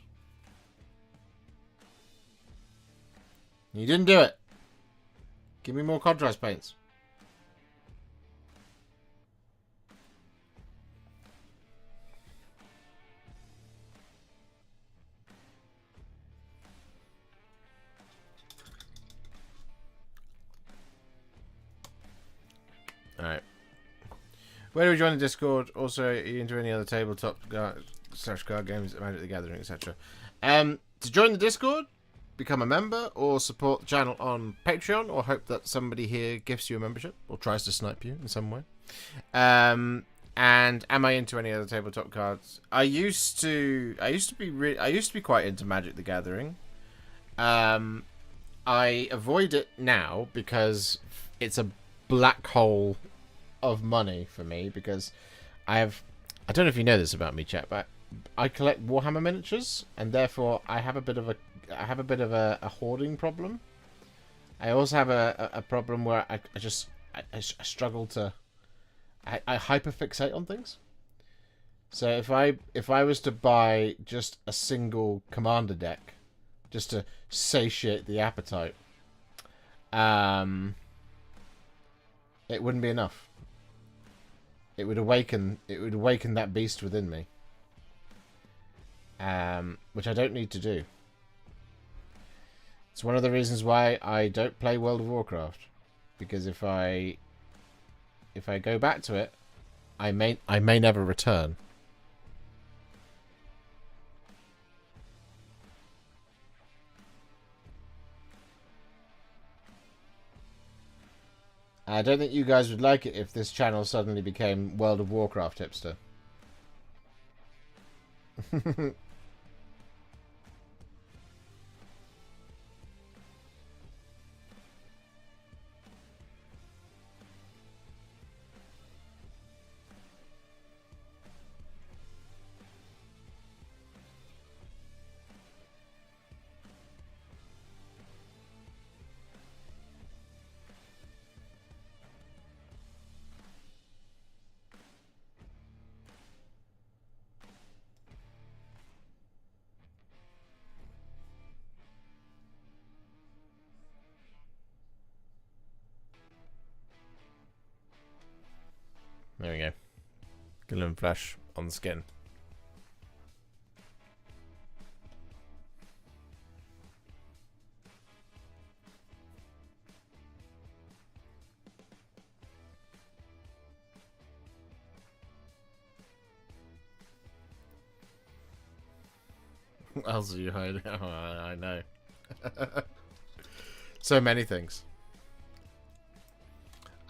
You didn't do it. Give me more contrast paints. Alright. Where do we join the Discord? Also, are you into any other tabletop /card games, Magic the Gathering, etc.? To join the Discord, become a member, or support the channel on Patreon, or hope that somebody here gifts you a membership, or tries to snipe you in some way. And am I into any other tabletop cards? I used to be quite into Magic the Gathering. I avoid it now because it's a black hole of money for me, because I don't know if you know this about me, chat, but I collect Warhammer miniatures, and therefore I have a bit of a hoarding problem. I also have a problem where I struggle to I hyperfixate on things. So if I was to buy just a single commander deck, just to satiate the appetite, it wouldn't be enough. It would awaken that beast within me, which I don't need to do. It's one of the reasons why I don't play World of Warcraft, because if I go back to it, I may never return. I don't think you guys would like it if this channel suddenly became World of Warcraft hipster. There we go. Glowing flesh on the skin. What else are you hiding? Oh, I know. So many things.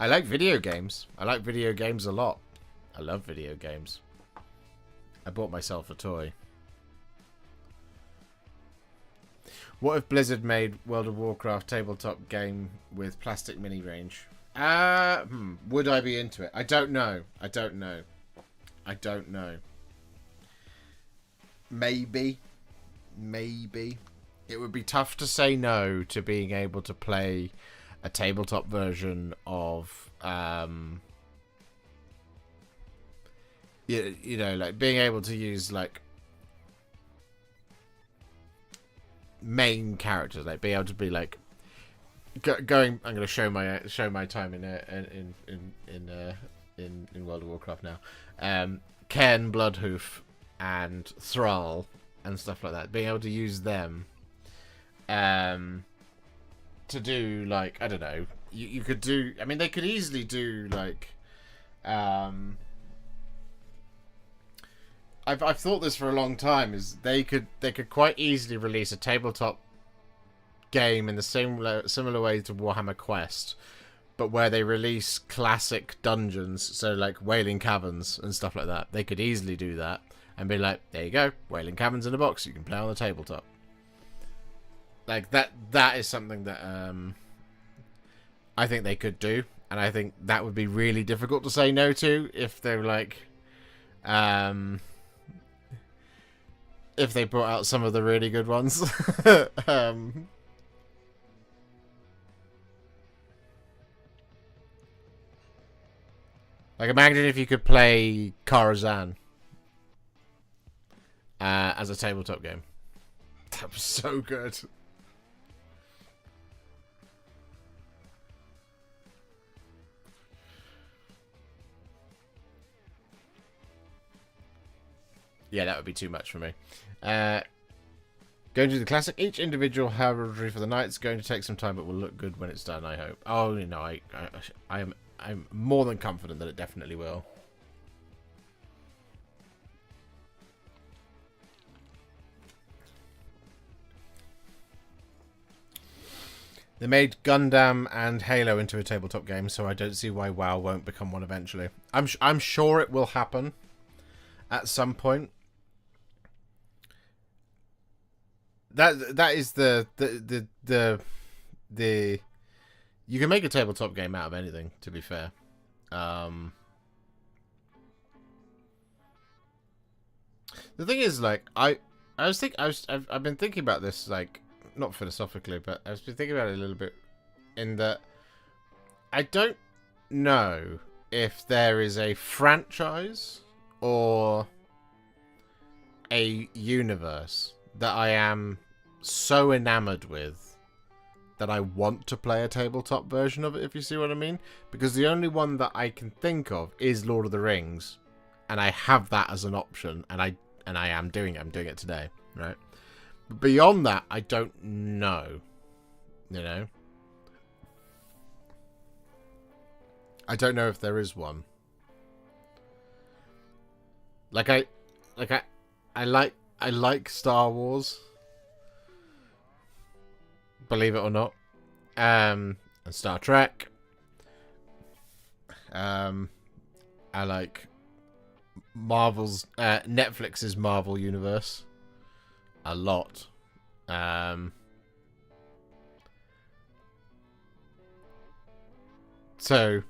I like video games. I like video games a lot. I love video games. I bought myself a toy. What if Blizzard made World of Warcraft tabletop game with plastic mini range? Would I be into it? I don't know. I don't know. I don't know. Maybe. Maybe. It would be tough to say no to being able to play a tabletop version of you know, like being able to use like main characters, like being able to be like going. I'm going to show my time in World of Warcraft now. Ken, Bloodhoof, and Thrall and stuff like that. Being able to use them. To do like, I don't know, you could do, I mean, they could easily do like I've thought this for a long time, is they could quite easily release a tabletop game in the similar way to Warhammer Quest, but where they release classic dungeons, so like Wailing Caverns and stuff like that. They could easily do that and be like, there you go, Wailing Caverns in a box, you can play on the tabletop. Like that is something that I think they could do, and I think that would be really difficult to say no to if they were like if they brought out some of the really good ones. Like imagine if you could play Karazhan as a tabletop game. That was so good. Yeah, that would be too much for me. Going to the classic. Each individual heraldry for the knights is going to take some time, but will look good when it's done, I hope. Oh, you know, I'm more than confident that it definitely will. They made Gundam and Halo into a tabletop game, so I don't see why WoW won't become one eventually. I'm sure it will happen at some point. That is the you can make a tabletop game out of anything, to be fair. The thing is, like, I've been thinking about this, like, not philosophically, but I've been thinking about it a little bit. In that, I don't know if there is a franchise or a universe that I am so enamored with that I want to play a tabletop version of it, if you see what I mean. Because the only one that I can think of is Lord of the Rings, and I have that as an option, and I am doing it. I'm doing it today, right? But beyond that, I don't know. You know? I don't know if there is one. I like Star Wars. Believe it or not. And Star Trek. I like Marvel's Netflix's Marvel universe a lot. So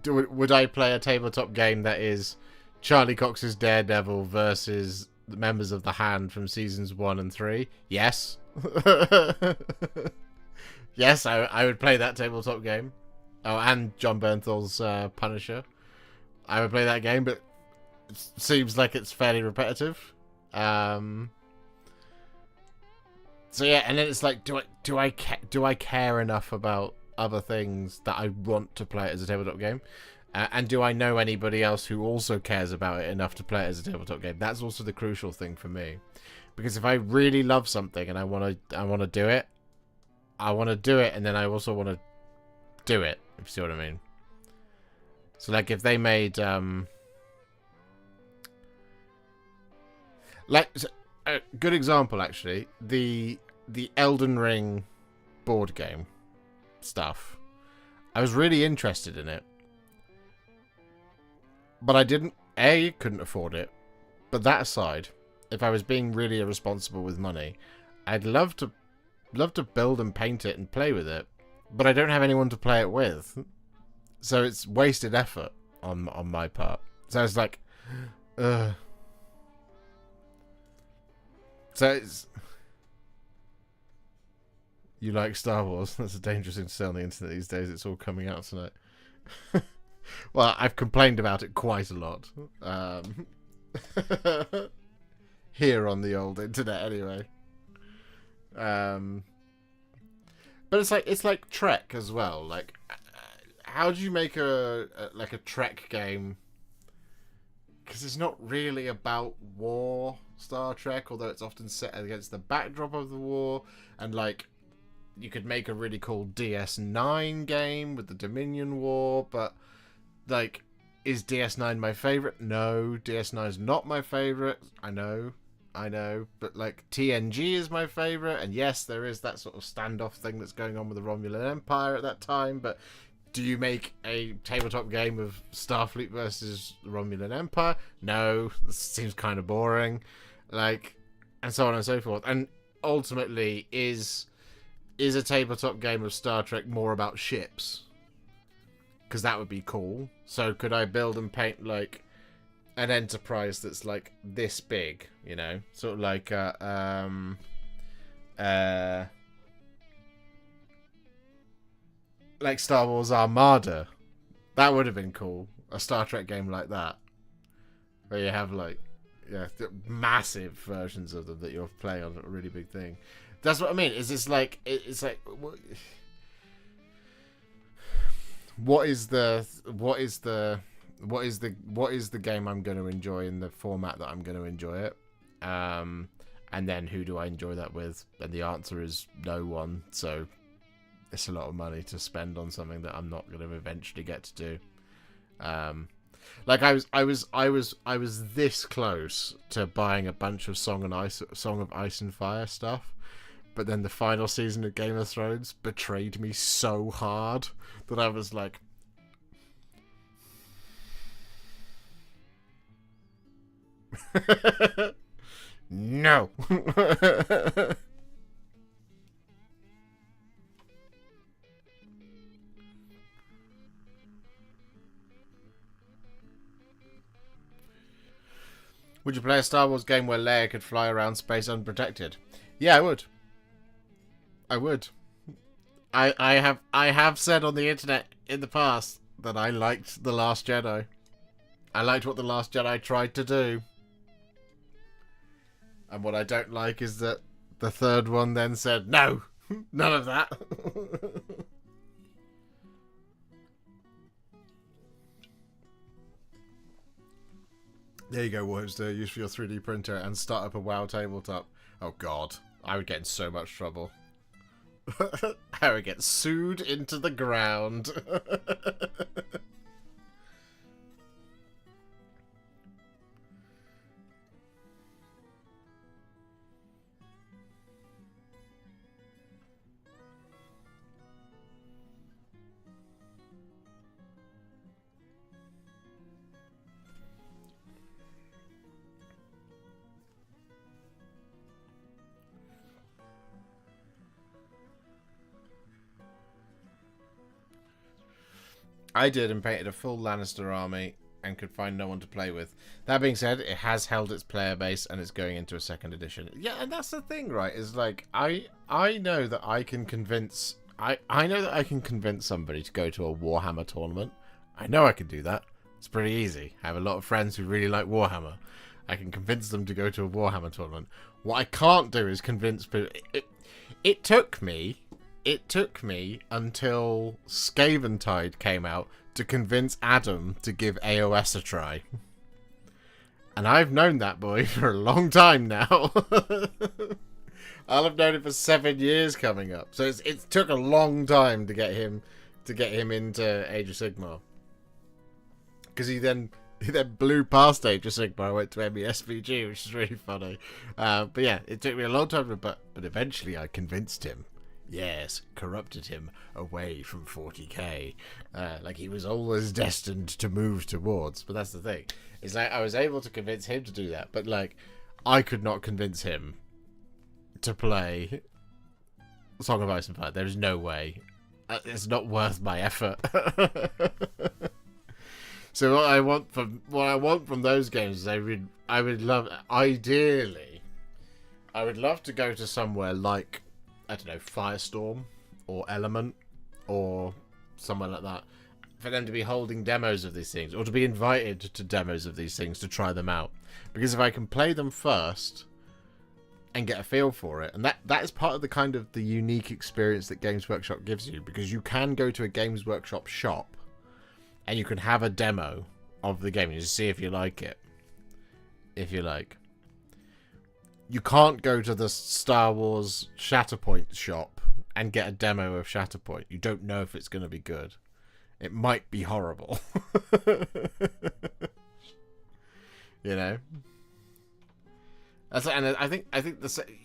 would I play a tabletop game that is Charlie Cox's Daredevil versus the members of the Hand from seasons 1 and 3? Yes. Yes, I would play that tabletop game. Oh, and John Bernthal's Punisher. I would play that game, but it seems like it's fairly repetitive. So yeah, and then it's like, do I care enough about other things that I want to play it as a tabletop game? And do I know anybody else who also cares about it enough to play it as a tabletop game? That's also the crucial thing for me. Because if I really love something and I want to do it, I want to do it, and then I also want to do it, if you see what I mean. So like if they made like a good example, actually, the Elden Ring board game stuff, I was really interested in it, but I couldn't afford it. But that aside, if I was being really irresponsible with money, I'd love to build and paint it and play with it, but I don't have anyone to play it with, so it's wasted effort on my part. So it's like, so it's, you like Star Wars? That's a dangerous thing to say on the internet these days. It's all coming out tonight. Well, I've complained about it quite a lot. Here on the old internet, anyway. But it's like Trek as well. Like, how do you make a Trek game? Because it's not really about war, Star Trek, although it's often set against the backdrop of the war. And like, you could make a really cool DS9 game with the Dominion War, but like, is DS9 my favorite? No, DS9 is not my favorite. I know, but like TNG is my favorite, and yes, there is that sort of standoff thing that's going on with the Romulan Empire at that time, but do you make a tabletop game of Starfleet versus the Romulan Empire? No, this seems kind of boring. Like, and so on and so forth. And ultimately, is a tabletop game of Star Trek more about ships? Because that would be cool. So could I build and paint like an Enterprise that's like this big, you know, sort of like like Star Wars Armada? That would have been cool. A Star Trek game like that, where you have like, yeah, massive versions of them that you're playing on a really big thing. That's what I mean. Is this like, it's like, what is the game I'm going to enjoy in the format that I'm going to enjoy it? And then who do I enjoy that with? And the answer is no one. So it's a lot of money to spend on something that I'm not going to eventually get to do. Like I was this close to buying a bunch of Song of Ice and Fire stuff, but then the final season of Game of Thrones betrayed me so hard that I was like, no. Would you play a Star Wars game where Leia could fly around space unprotected? Yeah, I would. I would. I have said on the internet in the past that I liked The Last Jedi. I liked what The Last Jedi tried to do. And what I don't like is that the third one then said, no, none of that. There you go, Warhipster. Use for your 3D printer and start up a WoW tabletop. Oh god, I would get in so much trouble. I would get sued into the ground. I did and painted a full Lannister army and could find no one to play with. That being said, it has held its player base and it's going into a second edition. Yeah, and that's the thing, right? Is like I know that I can convince I know that I can convince somebody to go to a Warhammer tournament. I know I can do that. It's pretty easy. I have a lot of friends who really like Warhammer. I can convince them to go to a Warhammer tournament. What I can't do is convince people. It took me until Scaventide came out to convince Adam to give AOS a try. And I've known that boy for a long time now. I'll have known him for 7 years coming up. So it took a long time to get him into Age of Sigmar. Because he then blew past Age of Sigmar and went to MESBG, which is really funny. But yeah, it took me a long time, but eventually I convinced him. Yes, corrupted him away from 40k. Like he was always destined to move towards. But that's the thing. It's like I was able to convince him to do that. But like, I could not convince him to play Song of Ice and Fire. There is no way. It's not worth my effort. So what I want from those games is I would love, ideally, I would love to go to somewhere like, I don't know, Firestorm or Element or somewhere like that, for them to be holding demos of these things, or to be invited to demos of these things to try them out. Because if I can play them first and get a feel for it, and that is part of the kind of the unique experience that Games Workshop gives you, because you can go to a Games Workshop shop and you can have a demo of the game and just see if you like it. If you like. You can't go to the Star Wars Shatterpoint shop and get a demo of Shatterpoint. You don't know if it's going to be good. It might be horrible. You know? And I think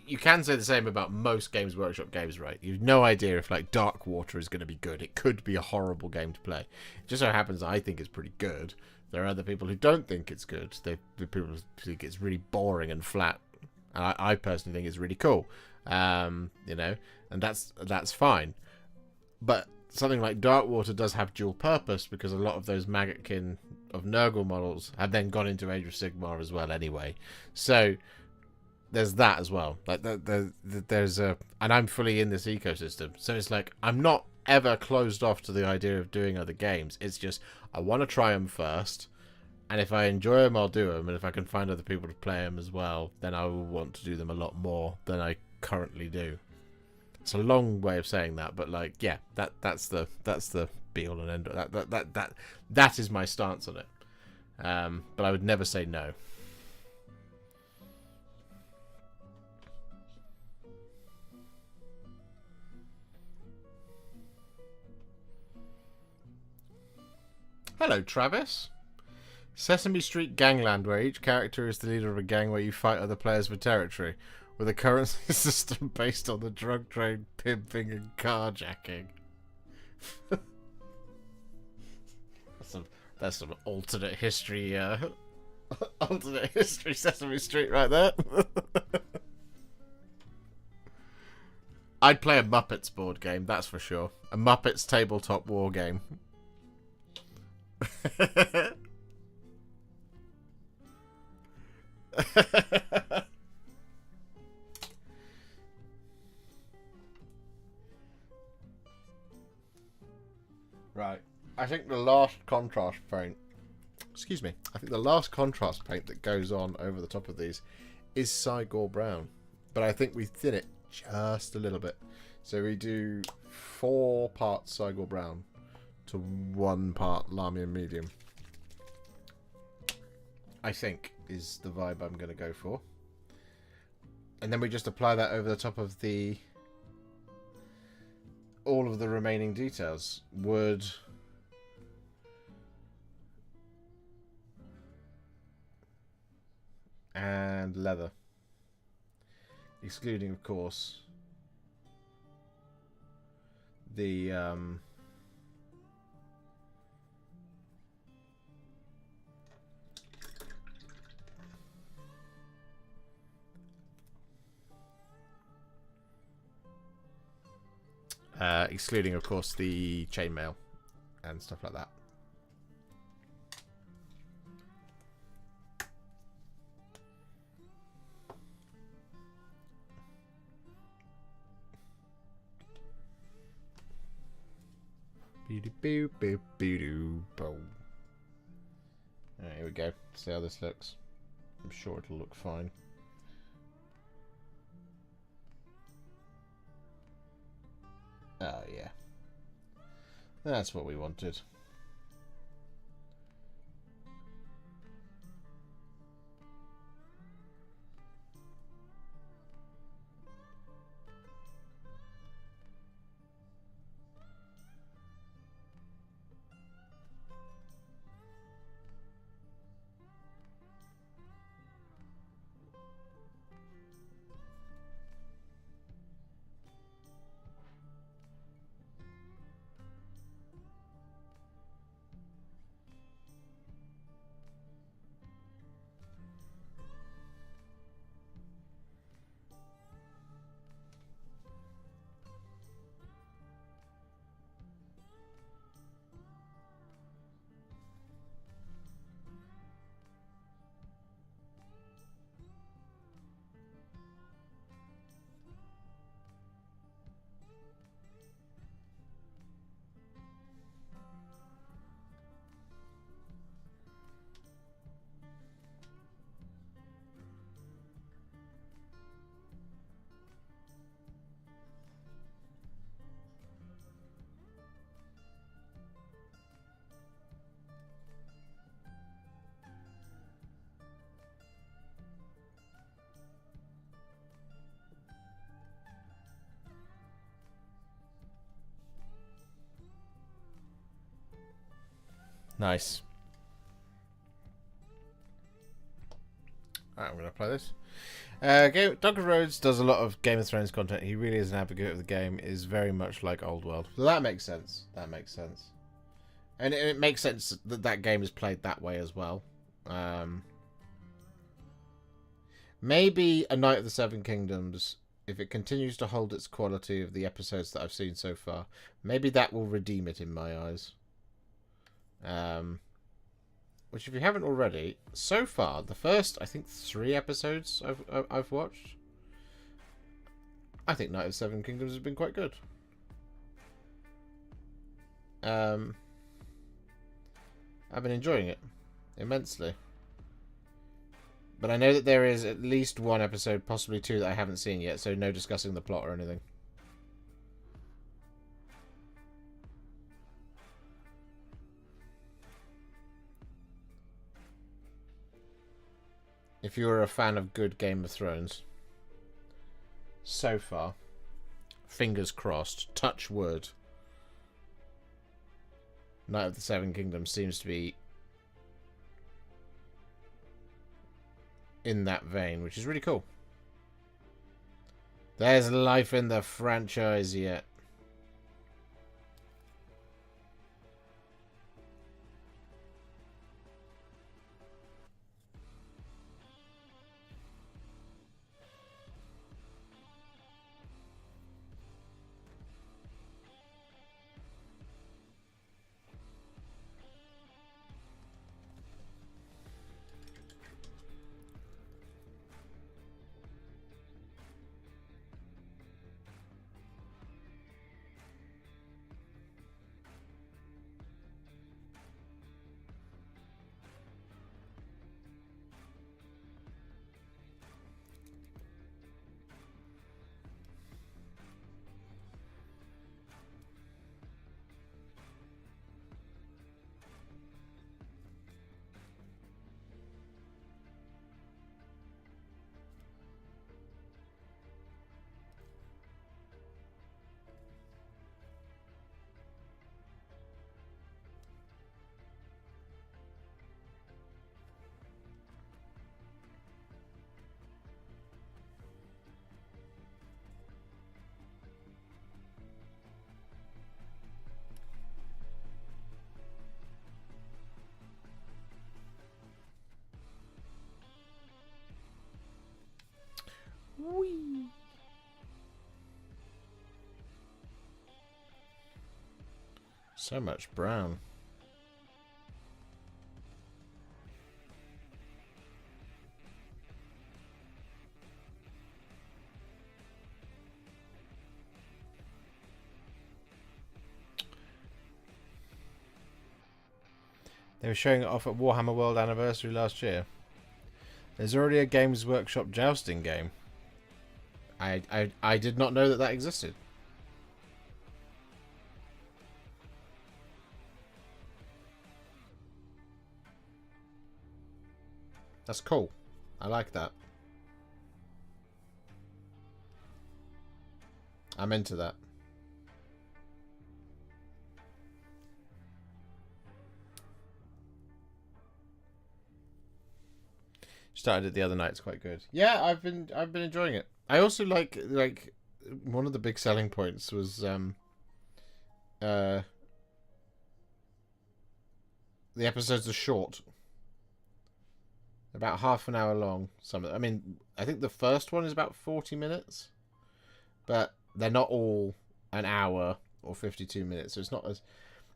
you can say the same about most Games Workshop games, right? You've no idea if like Dark Water is going to be good. It could be a horrible game to play. It just so happens I think it's pretty good. There are other people who don't think it's good. People who think it's really boring and flat. And I personally think it's really cool. You know, and that's fine. But something like Dark Water does have dual purpose, because a lot of those Maggotkin of Nurgle models have then gone into Age of Sigmar as well anyway. So there's that as well. Like there's a, and I'm fully in this ecosystem. So it's like I'm not ever closed off to the idea of doing other games. It's just I want to try them first. And if I enjoy them, I'll do them. And if I can find other people to play them as well, then I will want to do them a lot more than I currently do. It's a long way of saying that, but like, yeah, that's the be all and end all. That is my stance on it. But I would never say no. Hello, Travis. Sesame Street Gangland, where each character is the leader of a gang where you fight other players for territory, with a currency system based on the drug trade, pimping, and carjacking. That's some alternate history, alternate history Sesame Street right there. I'd play a Muppets board game, that's for sure. A Muppets tabletop war game. Right. I think the last contrast paint... Excuse me. I think the last contrast paint that goes on over the top of these is Cygor Brown. But I think we thin it just a little bit. So we do 4 parts Cygor Brown to 1 part Lamian Medium. I think is the vibe I'm going to go for. And then we just apply that over the top of the... all of the remaining details. Wood... and leather. Excluding, of course, the excluding, of course, the chainmail and stuff like that. Here we go. See how this looks. I'm sure it'll look fine. Oh yeah. That's what we wanted. Nice. Alright, I'm going to play this. Duncan Rhodes does a lot of Game of Thrones content. He really is an advocate of the game. Is very much like Old World. So that makes sense. That makes sense. And it makes sense that that game is played that way as well. Maybe A Knight of the Seven Kingdoms, if it continues to hold its quality of the episodes that I've seen so far, maybe that will redeem it in my eyes. Which, if you haven't already, so far the first, I think, 3 episodes I've watched, I think Knight of the Seven Kingdoms has been quite good. I've been enjoying it immensely, but I know that there is at least 1 episode, possibly 2, that I haven't seen yet. So no discussing the plot or anything. If you're a fan of good Game of Thrones, so far, fingers crossed, touch wood, Knight of the Seven Kingdoms seems to be in that vein, which is really cool. There's life in the franchise yet. So much brown. They were showing it off at Warhammer World Anniversary last year. There's already a Games Workshop jousting game. I did not know that existed. That's cool. I like that. I'm into that. Started it the other night. It's quite good. Yeah, I've been enjoying it. I also like one of the big selling points was the episodes are short. About half an hour long. I mean, I think the first one is about 40 minutes. But they're not all an hour or 52 minutes. So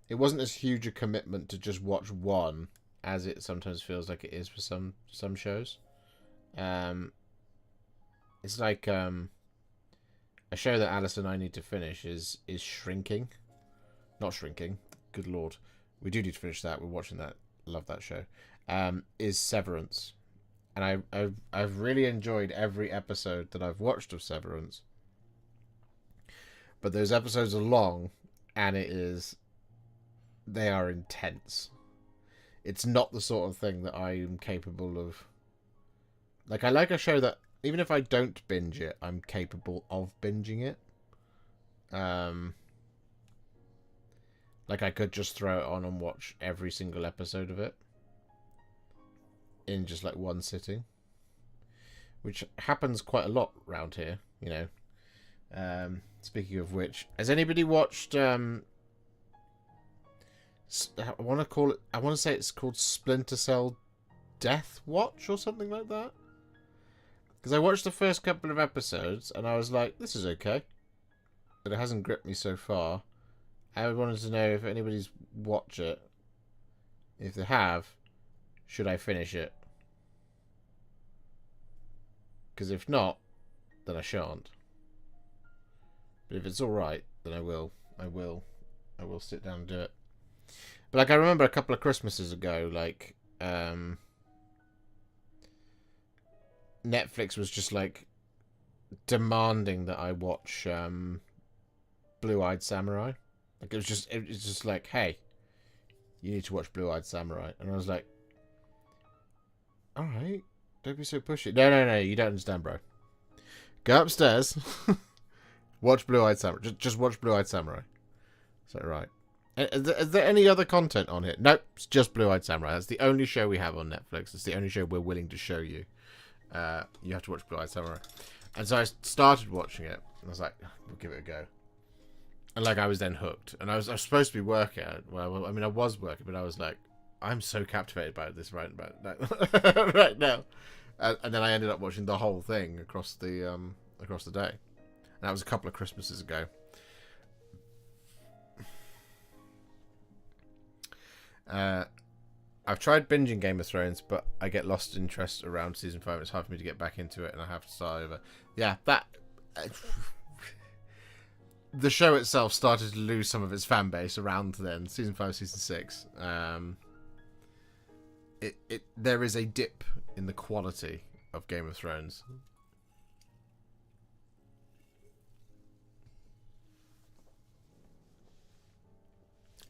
it wasn't as huge a commitment to just watch one as it sometimes feels like it is for some shows. It's like a show that Alice and I need to finish is Shrinking. Not Shrinking. Good lord. We do need to finish that. We're watching that. Love that show. Is Severance. And I've really enjoyed every episode that I've watched of Severance. But those episodes are long, and they are intense. It's not the sort of thing that I am capable of. Like, I like a show that, even if I don't binge it, I'm capable of binging it. Like, I could just throw it on and watch every single episode of it in just, like, one sitting. Which happens quite a lot around here, you know. Speaking of which, has anybody watched I want to say it's called Splinter Cell Death Watch or something like that? Because I watched the first couple of episodes and I was like, this is okay, but it hasn't gripped me so far. I wanted to know if anybody's watched it. If they have, should I finish it? Because if not, then I shan't. But if it's alright, then I will sit down and do it. But like, I remember a couple of Christmases ago, like, Netflix was just like demanding that I watch Blue-Eyed Samurai. Like, it was just like, hey, you need to watch Blue-Eyed Samurai. And I was like, alright, don't be so pushy. No, you don't understand, bro. Go upstairs. Watch Blue-Eyed Samurai. Just watch Blue-Eyed Samurai. Is that right? Is there any other content on here? Nope, it's just Blue-Eyed Samurai. That's the only show we have on Netflix. It's the only show we're willing to show you. You have to watch Blue-Eyed Samurai. And so I started watching it. And I was like, we'll give it a go. And like, I was then hooked. And I was supposed to be working. Well, I mean, I was working, but I was like, I'm so captivated by this right now. And then I ended up watching the whole thing across the day. And that was a couple of Christmases ago. I've tried binging Game of Thrones, but I get lost in interest around season 5. It's hard for me to get back into it, and I have to start over. Yeah, the show itself started to lose some of its fan base around then, season 5, season 6. There is a dip in the quality of Game of Thrones.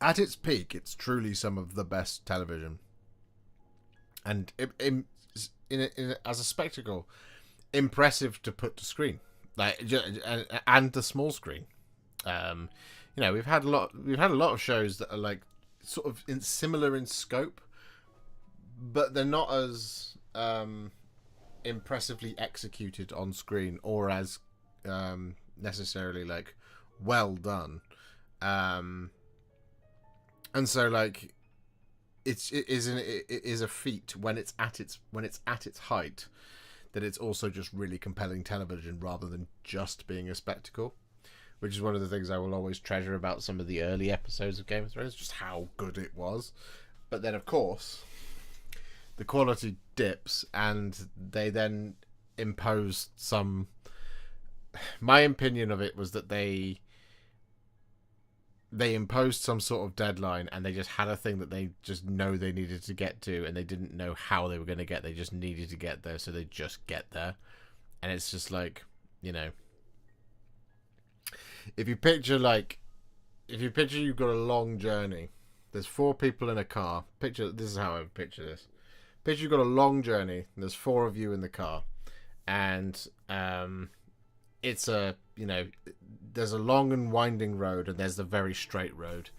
At its peak, it's truly some of the best television, and as a spectacle, impressive to put to screen, like, and the small screen. You know, we've had a lot of shows that are like sort of similar in scope, but they're not as impressively executed on screen or as necessarily like well done. And so, like, it is a feat when it's at its height, that it's also just really compelling television rather than just being a spectacle. which is one of the things I will always treasure about some of the early episodes of Game of Thrones, just how good it was. But then, of course, the quality dips, and they then imposed some... My opinion of it was that they imposed some sort of deadline, and they just had a thing that they just know they needed to get to, and they didn't know how they were going to get. They just needed to get there, so they just get there. And it's just like, you know, if you picture you've got a long journey, there's 4 people in a car. This is how I would picture this. Picture you've got a long journey, and there's 4 of you in the car, and it's a, you know, there's a long and winding road, and there's the very straight road,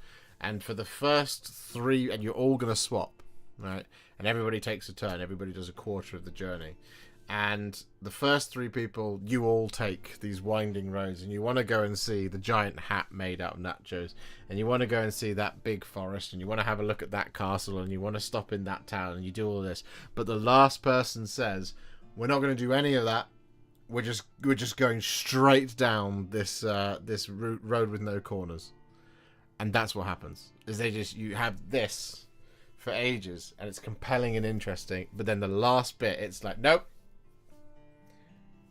and for the first 3, and you're all gonna swap, right? And everybody takes a turn. Everybody does a quarter of the journey. And the first 3 people, you all take these winding roads, and you want to go and see the giant hat made out of nachos, and you want to go and see that big forest, and you want to have a look at that castle, and you want to stop in that town, and you do all this. But the last person says, we're not going to do any of that. We're just going straight down this road with no corners. And that's what happens. Is you have this for ages, and it's compelling and interesting, but then the last bit, it's like, nope.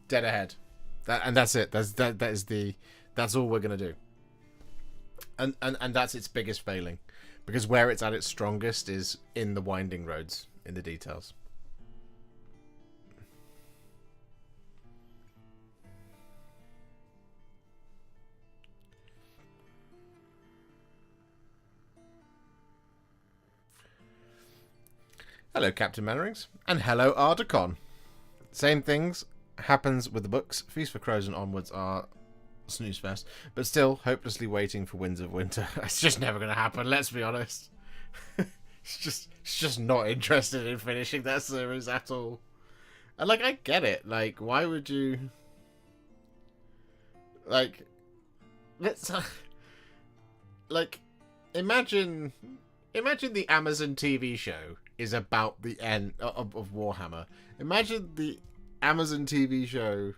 Dead ahead, and that's it. That's all we're gonna do, and that's its biggest failing, because where it's at its strongest is in the winding roads, in the details. Hello, Captain Mannerings, and hello, Ardacon. Same things happens with the books. Feast for Crows and onwards are snooze fest, but still hopelessly waiting for Winds of Winter. It's just never going to happen, let's be honest. It's just not interested in finishing that series at all. And like, I get it. Like, why would you... Like, let's... like, imagine the Amazon TV show is about the end of Warhammer. Imagine the Amazon TV show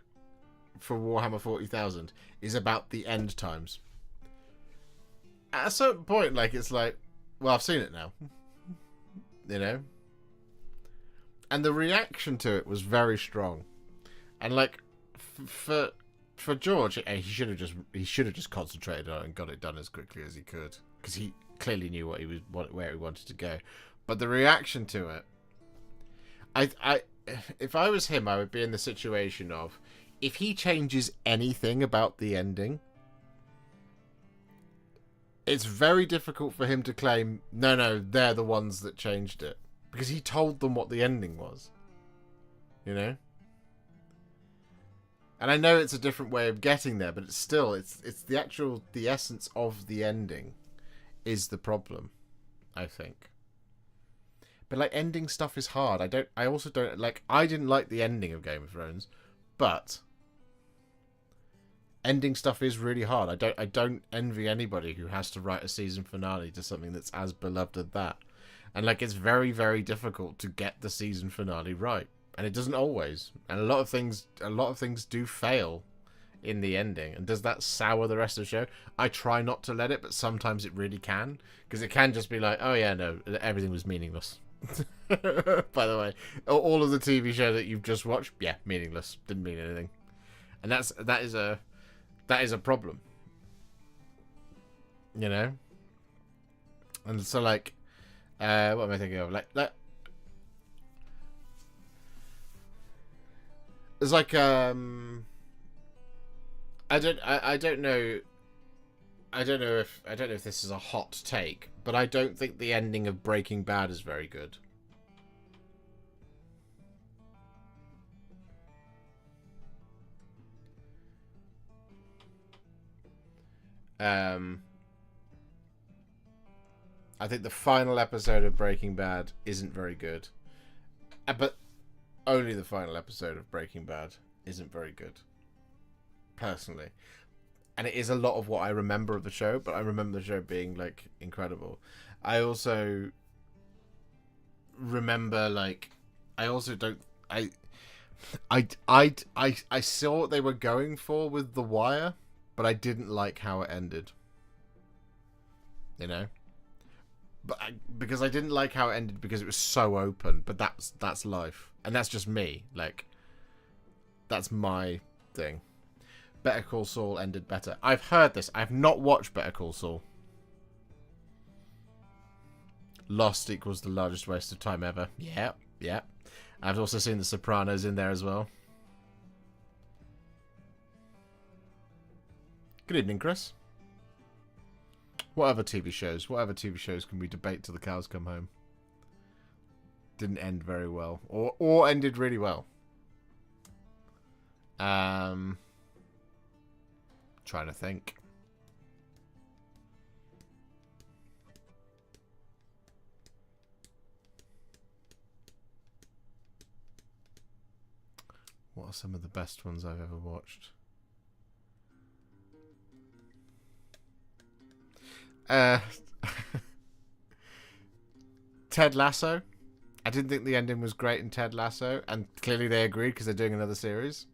for Warhammer 40,000 is about the end times. At a certain point, like, it's like, well, I've seen it now. You know? And the reaction to it was very strong. And like, for George, he should have just concentrated on it and got it done as quickly as he could, because he clearly knew where he wanted to go. But the reaction to it, if I was him, I would be in the situation of, if he changes anything about the ending, it's very difficult for him to claim, no, they're the ones that changed it. Because he told them what the ending was. You know? And I know it's a different way of getting there, but it's still, it's the essence of the ending is the problem, I think. But like, ending stuff is hard. I also don't like, I didn't like the ending of Game of Thrones, but ending stuff is really hard. I don't envy anybody who has to write a season finale to something that's as beloved as that. And like, it's very, very difficult to get the season finale right. And it doesn't always. And a lot of things do fail in the ending. And does that sour the rest of the show? I try not to let it, but sometimes it really can. Because it can just be like, oh yeah, no, everything was meaningless. By the way, all of the TV show that you've just watched, yeah, meaningless. Didn't mean anything. And that is a problem. You know? And so like, what am I thinking of? Like it's like I don't know if this is a hot take, but I don't think the ending of Breaking Bad is very good. I think the final episode of Breaking Bad isn't very good. But only the final episode of Breaking Bad isn't very good. Personally. And it is a lot of what I remember of the show, but I remember the show being, like, incredible. I also remember, like, I also don't... I saw what they were going for with The Wire, but I didn't like how it ended. You know? Because I didn't like how it ended because it was so open, but that's life. And that's just me. Like, that's my thing. Better Call Saul ended better. I've heard this. I've not watched Better Call Saul. Lost equals the largest waste of time ever. Yeah, yeah. I've also seen The Sopranos in there as well. Good evening, Chris. What other TV shows? What other TV shows can we debate till the cows come home? Didn't end very well. Or ended really well. Trying to think. What are some of the best ones I've ever watched? Ted Lasso. I didn't think the ending was great in Ted Lasso, and clearly they agreed because they're doing another series.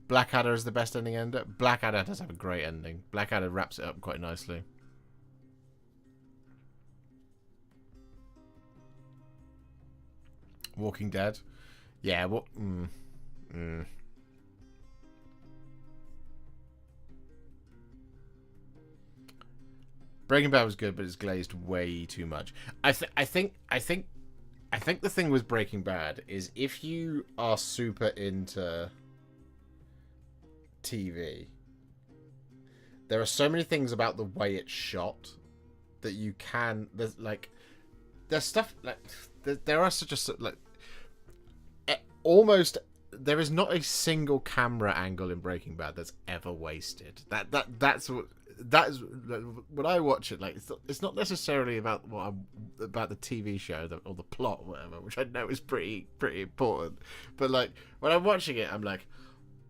Blackadder is the best ending ender. Blackadder does have a great ending. Blackadder wraps it up quite nicely. Walking Dead. Yeah, what? Breaking Bad was good, but it's glazed way too much. I think the thing with Breaking Bad is if you are super into TV, there are so many things about the way it's shot that you can. There's stuff like there are such a like almost. There is not a single camera angle in Breaking Bad that's ever wasted. That's what. That is when I watch it. Like it's not necessarily about about the TV show or the plot, or whatever, which I know is pretty important. But like when I'm watching it, I'm like,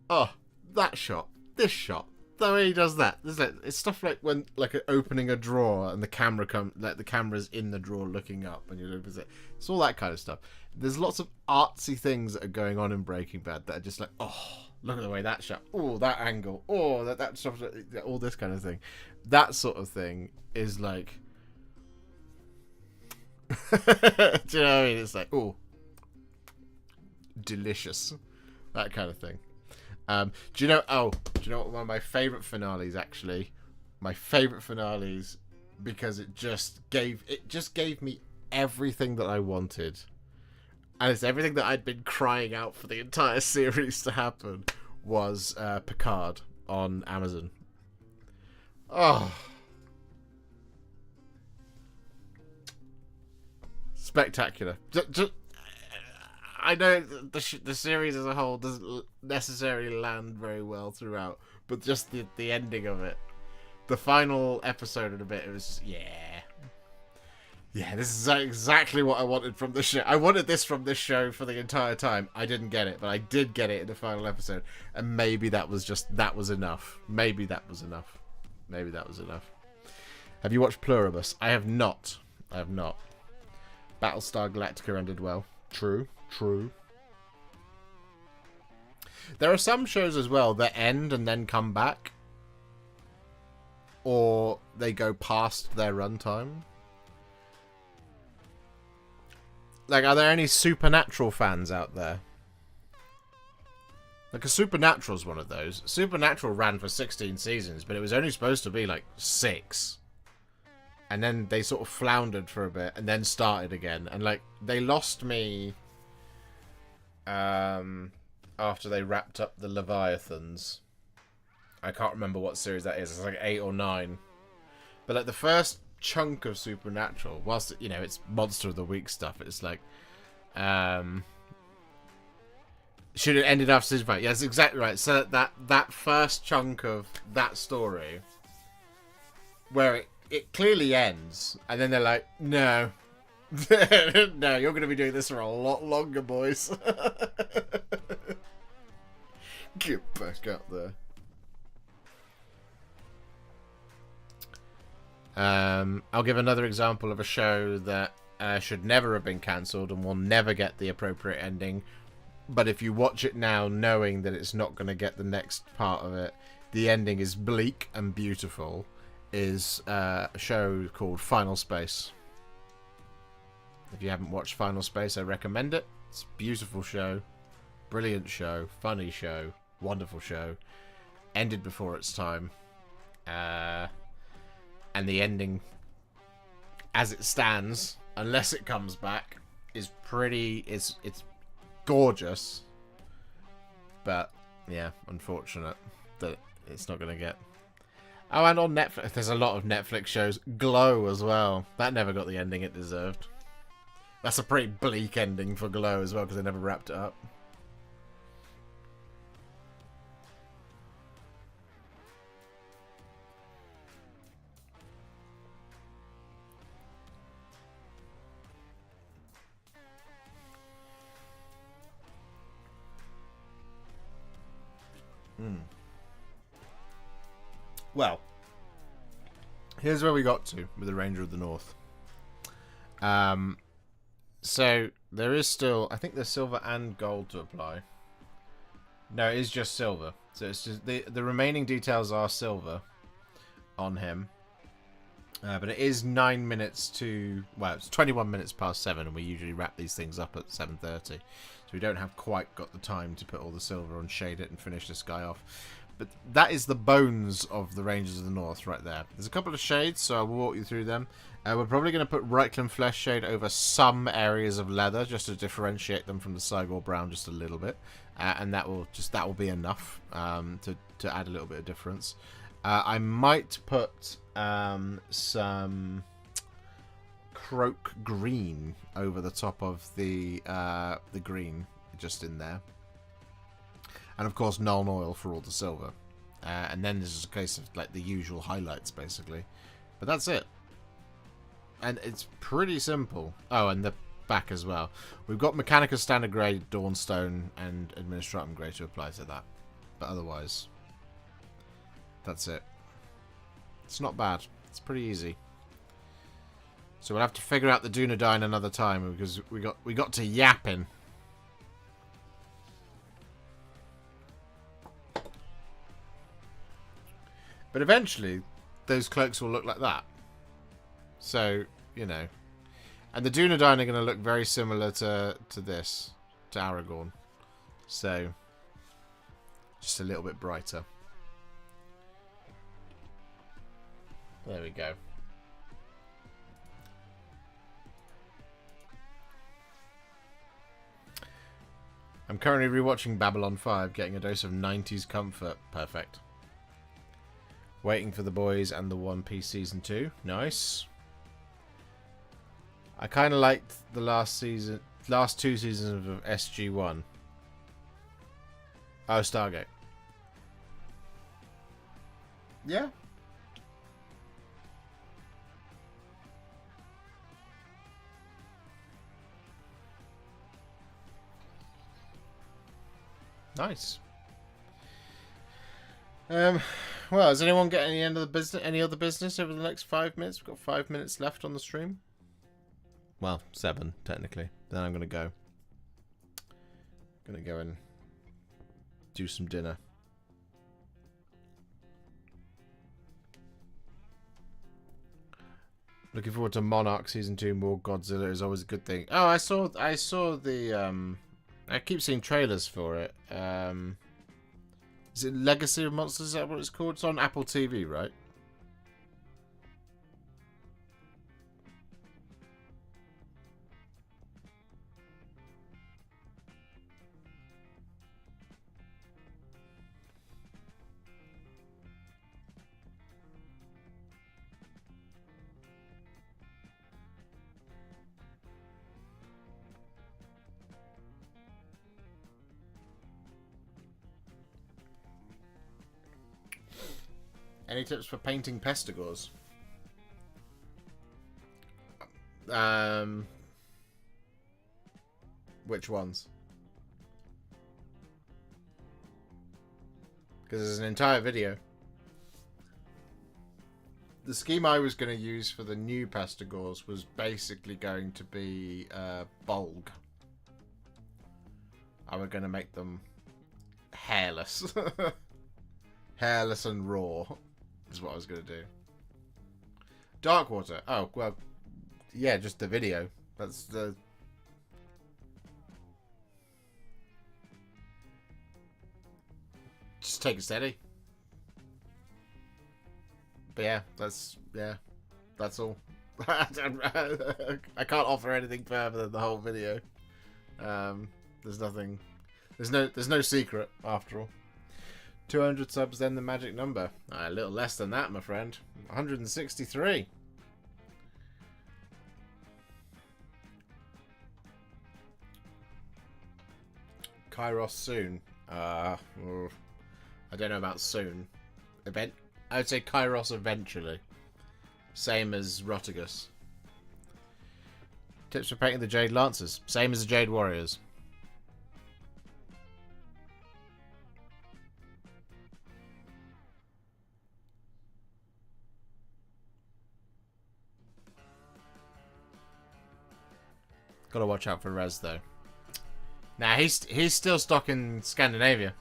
oh, that shot, this shot, the way he does that. It's stuff like when opening a drawer and the camera the camera's in the drawer looking up, and you look at it. It's all that kind of stuff. There's lots of artsy things that are going on in Breaking Bad that are just like, oh. Look at the way that shot. Oh, that angle. Oh, that stuff. All this kind of thing. That sort of thing is like. Do you know what I mean? It's like, oh, delicious. That kind of thing. Do you know? Oh, do you know what one of my favorite finales actually? My favorite finales because it just gave me everything that I wanted. And it's everything that I'd been crying out for the entire series to happen was Picard on Amazon. Oh. Spectacular. I know the series as a whole doesn't necessarily land very well throughout, but just the ending of it. The final episode of it was just, yeah. Yeah, this is exactly what I wanted from the show. I wanted this from this show for the entire time. I didn't get it, but I did get it in the final episode. And maybe that was enough. Maybe that was enough. Have you watched Pluribus? I have not. Battlestar Galactica ended well. True. There are some shows as well that end and then come back. Or they go past their runtime. Like, are there any Supernatural fans out there? Like, Supernatural's one of those. Supernatural ran for 16 seasons, but it was only supposed to be, 6. And then they sort of floundered for a bit, and then started again. And, they lost me... after they wrapped up the Leviathans. I can't remember what series that is. It's 8 or 9. But, the first chunk of Supernatural, whilst it's Monster of the Week stuff, it's should have ended after season 5. Yeah, that's exactly right. So that first chunk of that story where it clearly ends, and then they're like, no no, you're going to be doing this for a lot longer, boys. Get back up there. I'll give another example of a show that should never have been cancelled and will never get the appropriate ending. But if you watch it now knowing that it's not going to get the next part of it, the ending is bleak and beautiful, is a show called Final Space. If you haven't watched Final Space, I recommend it. It's a beautiful show, brilliant show, funny show, wonderful show. Ended before its time. And the ending, as it stands, unless it comes back, is pretty... It's gorgeous. But, yeah, unfortunate that it's not going to get... Oh, and on Netflix, there's a lot of Netflix shows. Glow as well. That never got the ending it deserved. That's a pretty bleak ending for Glow as well, because they never wrapped it up. Well, here's where we got to with the Ranger of the North. So there is still, I think there's silver and gold to apply. No, it is just silver. So it's just the remaining details are silver on him. But it is 9 minutes to, well, it's 21 minutes past 7, and we usually wrap these things up at 7:30. So we don't have quite got the time to put all the silver on, shade it, and finish this guy off. But that is the bones of the Rangers of the North right there. There's a couple of shades, so I will walk you through them. We're probably going to put Reichland Flesh Shade over some areas of leather, just to differentiate them from the Cygor Brown just a little bit. And that will be enough to add a little bit of difference. I might put some Croak Green over the top of the green, just in there. And of course, Nuln Oil for all the silver. And then there's just a case of like the usual highlights, basically. But that's it. And it's pretty simple. Oh, and the back as well. We've got Mechanica Standard Grade, Dawnstone, and Administratum Grade to apply to that. But otherwise, that's it. It's not bad. It's pretty easy. So we'll have to figure out the Dunedain another time, because we got to yapping. But eventually, those cloaks will look like that. So, you know. And the Dunedain are going to look very similar to this, to Aragorn. So, just a little bit brighter. There we go. I'm currently rewatching Babylon 5, getting a dose of 90s comfort. Perfect. Waiting for the boys and the One Piece Season 2. Nice. I kind of liked the last two seasons of SG-1. Oh, Stargate. Yeah. Nice. Well, has anyone got any other business over the next 5 minutes? We've got 5 minutes left on the stream. Well, 7 technically. Then I'm gonna go. Gonna go and do some dinner. Looking forward to Monarch Season 2. More Godzilla is always a good thing. Oh, I saw the I keep seeing trailers for it. Is it Legacy of Monsters? Is that what it's called? It's on Apple TV, right? Any tips for painting pestigores? Which ones? Because there's an entire video. The scheme I was going to use for the new pestigores was basically going to be Bolg. I was going to make them hairless. Hairless and raw is what I was going to do. Darkwater. Oh, well, yeah, just the video. That's the... Just take it steady. But yeah, that's all. I can't offer anything further than the whole video. There's nothing. There's no secret after all. 200 subs, then the magic number. A little less than that, my friend. 163. Kairos soon. I don't know about soon. I would say Kairos eventually. Same as Rotigus. Tips for painting the Jade Lancers. Same as the Jade Warriors. Gotta watch out for Rez though. Nah, he's still stuck in Scandinavia.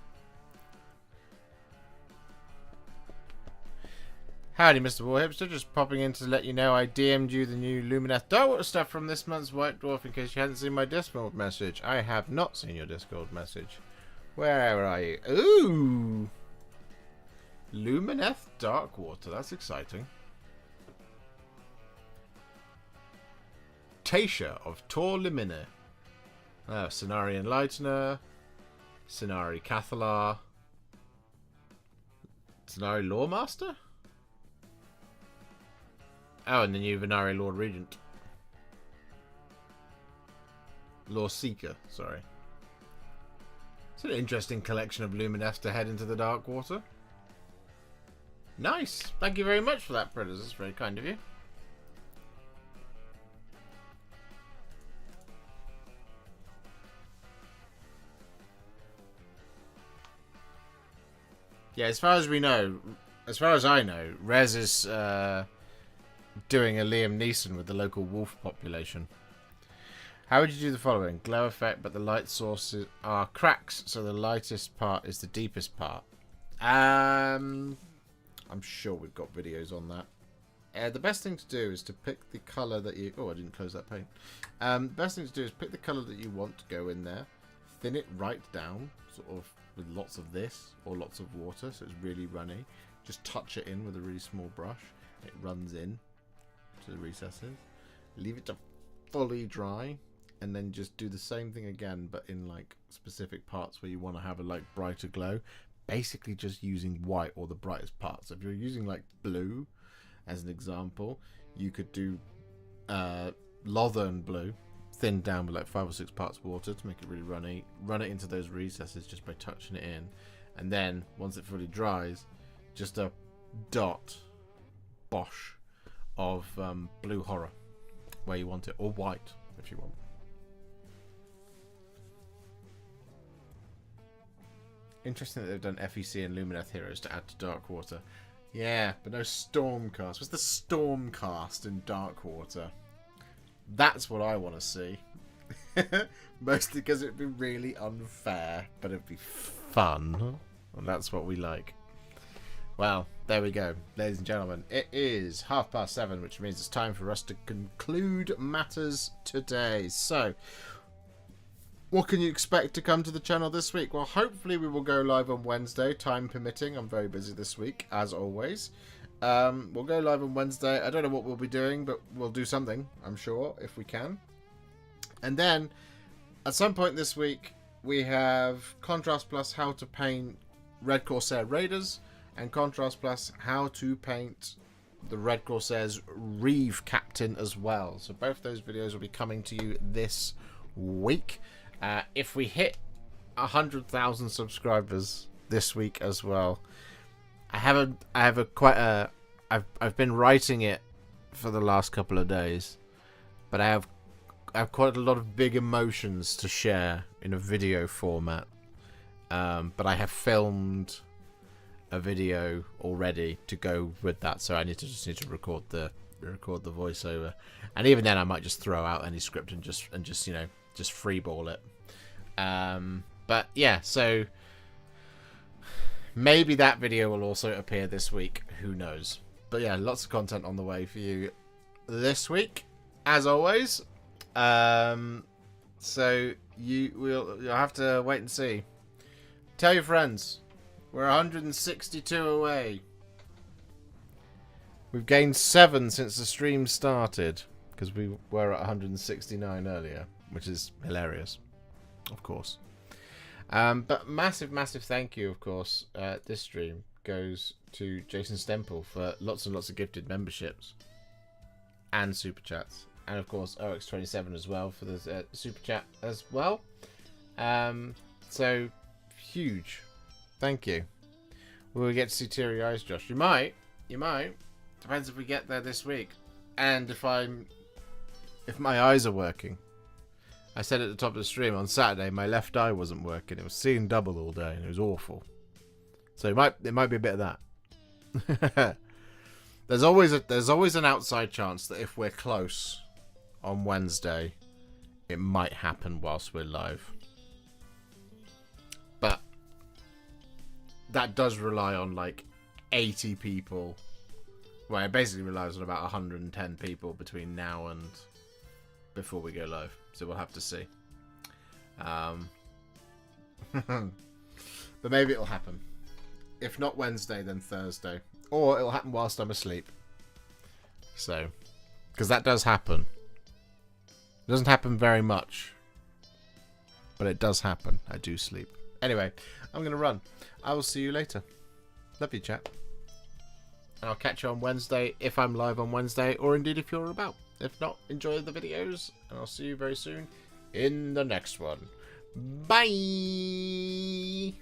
Howdy, Mr. Warhipster. Just popping in to let you know I DM'd you the new Lumineth Darkwater stuff from this month's White Dwarf in case you hadn't seen my Discord message. I have not seen your Discord message. Where are you? Ooh! Lumineth Darkwater. That's exciting. Tasha of Tor Limine. Cenari Enlightener. Cenari Cathalar. Cenari Lawmaster? Oh, and the new Venari Lord Regent. Law Seeker, sorry. It's an interesting collection of Lumineth to head into the Darkwater. Nice! Thank you very much for that, Predators. That's very kind of you. Yeah, as far as we know, as far as I know, Rez is doing a Liam Neeson with the local wolf population. How would you do the following? Glow effect, but the light sources are cracks, so the lightest part is the deepest part. I'm sure we've got videos on that. The best thing to do is to pick the colour that you... Oh, I didn't close that pane. The best thing to do is pick the colour that you want to go in there. Thin it right down, sort of with lots of this, or lots of water, so it's really runny. Just touch it in with a really small brush. It runs in to the recesses. Leave it to fully dry, and then just do the same thing again, but in like specific parts where you want to have a like brighter glow. Basically just using white or the brightest parts. So if you're using like blue as an example, you could do Lothern blue, thinned down with like 5 or 6 parts of water to make it really runny. Run it into those recesses just by touching it in, and then once it fully dries, just a bosh of blue horror where you want it, or white if you want. Interesting that they've done FEC and Lumineth heroes to add to Darkwater. Yeah, but no Stormcast. What's the Stormcast in Darkwater? That's what I want to see. Mostly because it'd be really unfair, but it'd be fun. And that's what we like. Well, there we go. Ladies and gentlemen, it is 7:30, which means it's time for us to conclude matters today. So, what can you expect to come to the channel this week? Well, hopefully we will go live on Wednesday, time permitting. I'm very busy this week, as always. We'll go live on Wednesday. I don't know what we'll be doing, but we'll do something, I'm sure, if we can. And then, at some point this week, we have Contrast Plus How to Paint Red Corsair Raiders, and Contrast Plus How to Paint the Red Corsair's Reeve Captain as well. So both those videos will be coming to you this week. If we hit 100,000 subscribers this week as well, I've been writing it for the last couple of days, but I have quite a lot of big emotions to share in a video format. But I have filmed a video already to go with that, so I just need to record the voiceover, and even then I might just throw out any script and just freeball it. But yeah, so maybe that video will also appear this week. Who knows? But yeah, lots of content on the way for you this week, as always. So you'll have to wait and see. Tell your friends. We're 162 away. We've gained 7 since the stream started, because we were at 169 earlier, which is hilarious, of course. But massive thank you, of course. This stream goes to Jason Stemple for lots and lots of gifted memberships and super chats, and of course OX27 as well for the super chat as well. So huge thank you. Will we get to see teary eyes, Josh? You might. Depends if we get there this week, and if my eyes are working. I said at the top of the stream on Saturday my left eye wasn't working. It was seeing double all day and it was awful. So it might be a bit of that. There's always an outside chance that if we're close on Wednesday, it might happen whilst we're live. But that does rely on like 80 people. Well, it basically relies on about 110 people between now and before we go live. So we'll have to see. But maybe it'll happen. If not Wednesday, then Thursday. Or it'll happen whilst I'm asleep. So, because that does happen. It doesn't happen very much. But it does happen. I do sleep. Anyway, I'm going to run. I will see you later. Love you, chat. And I'll catch you on Wednesday if I'm live on Wednesday, or indeed if you're about. If not, enjoy the videos, and I'll see you very soon in the next one. Bye!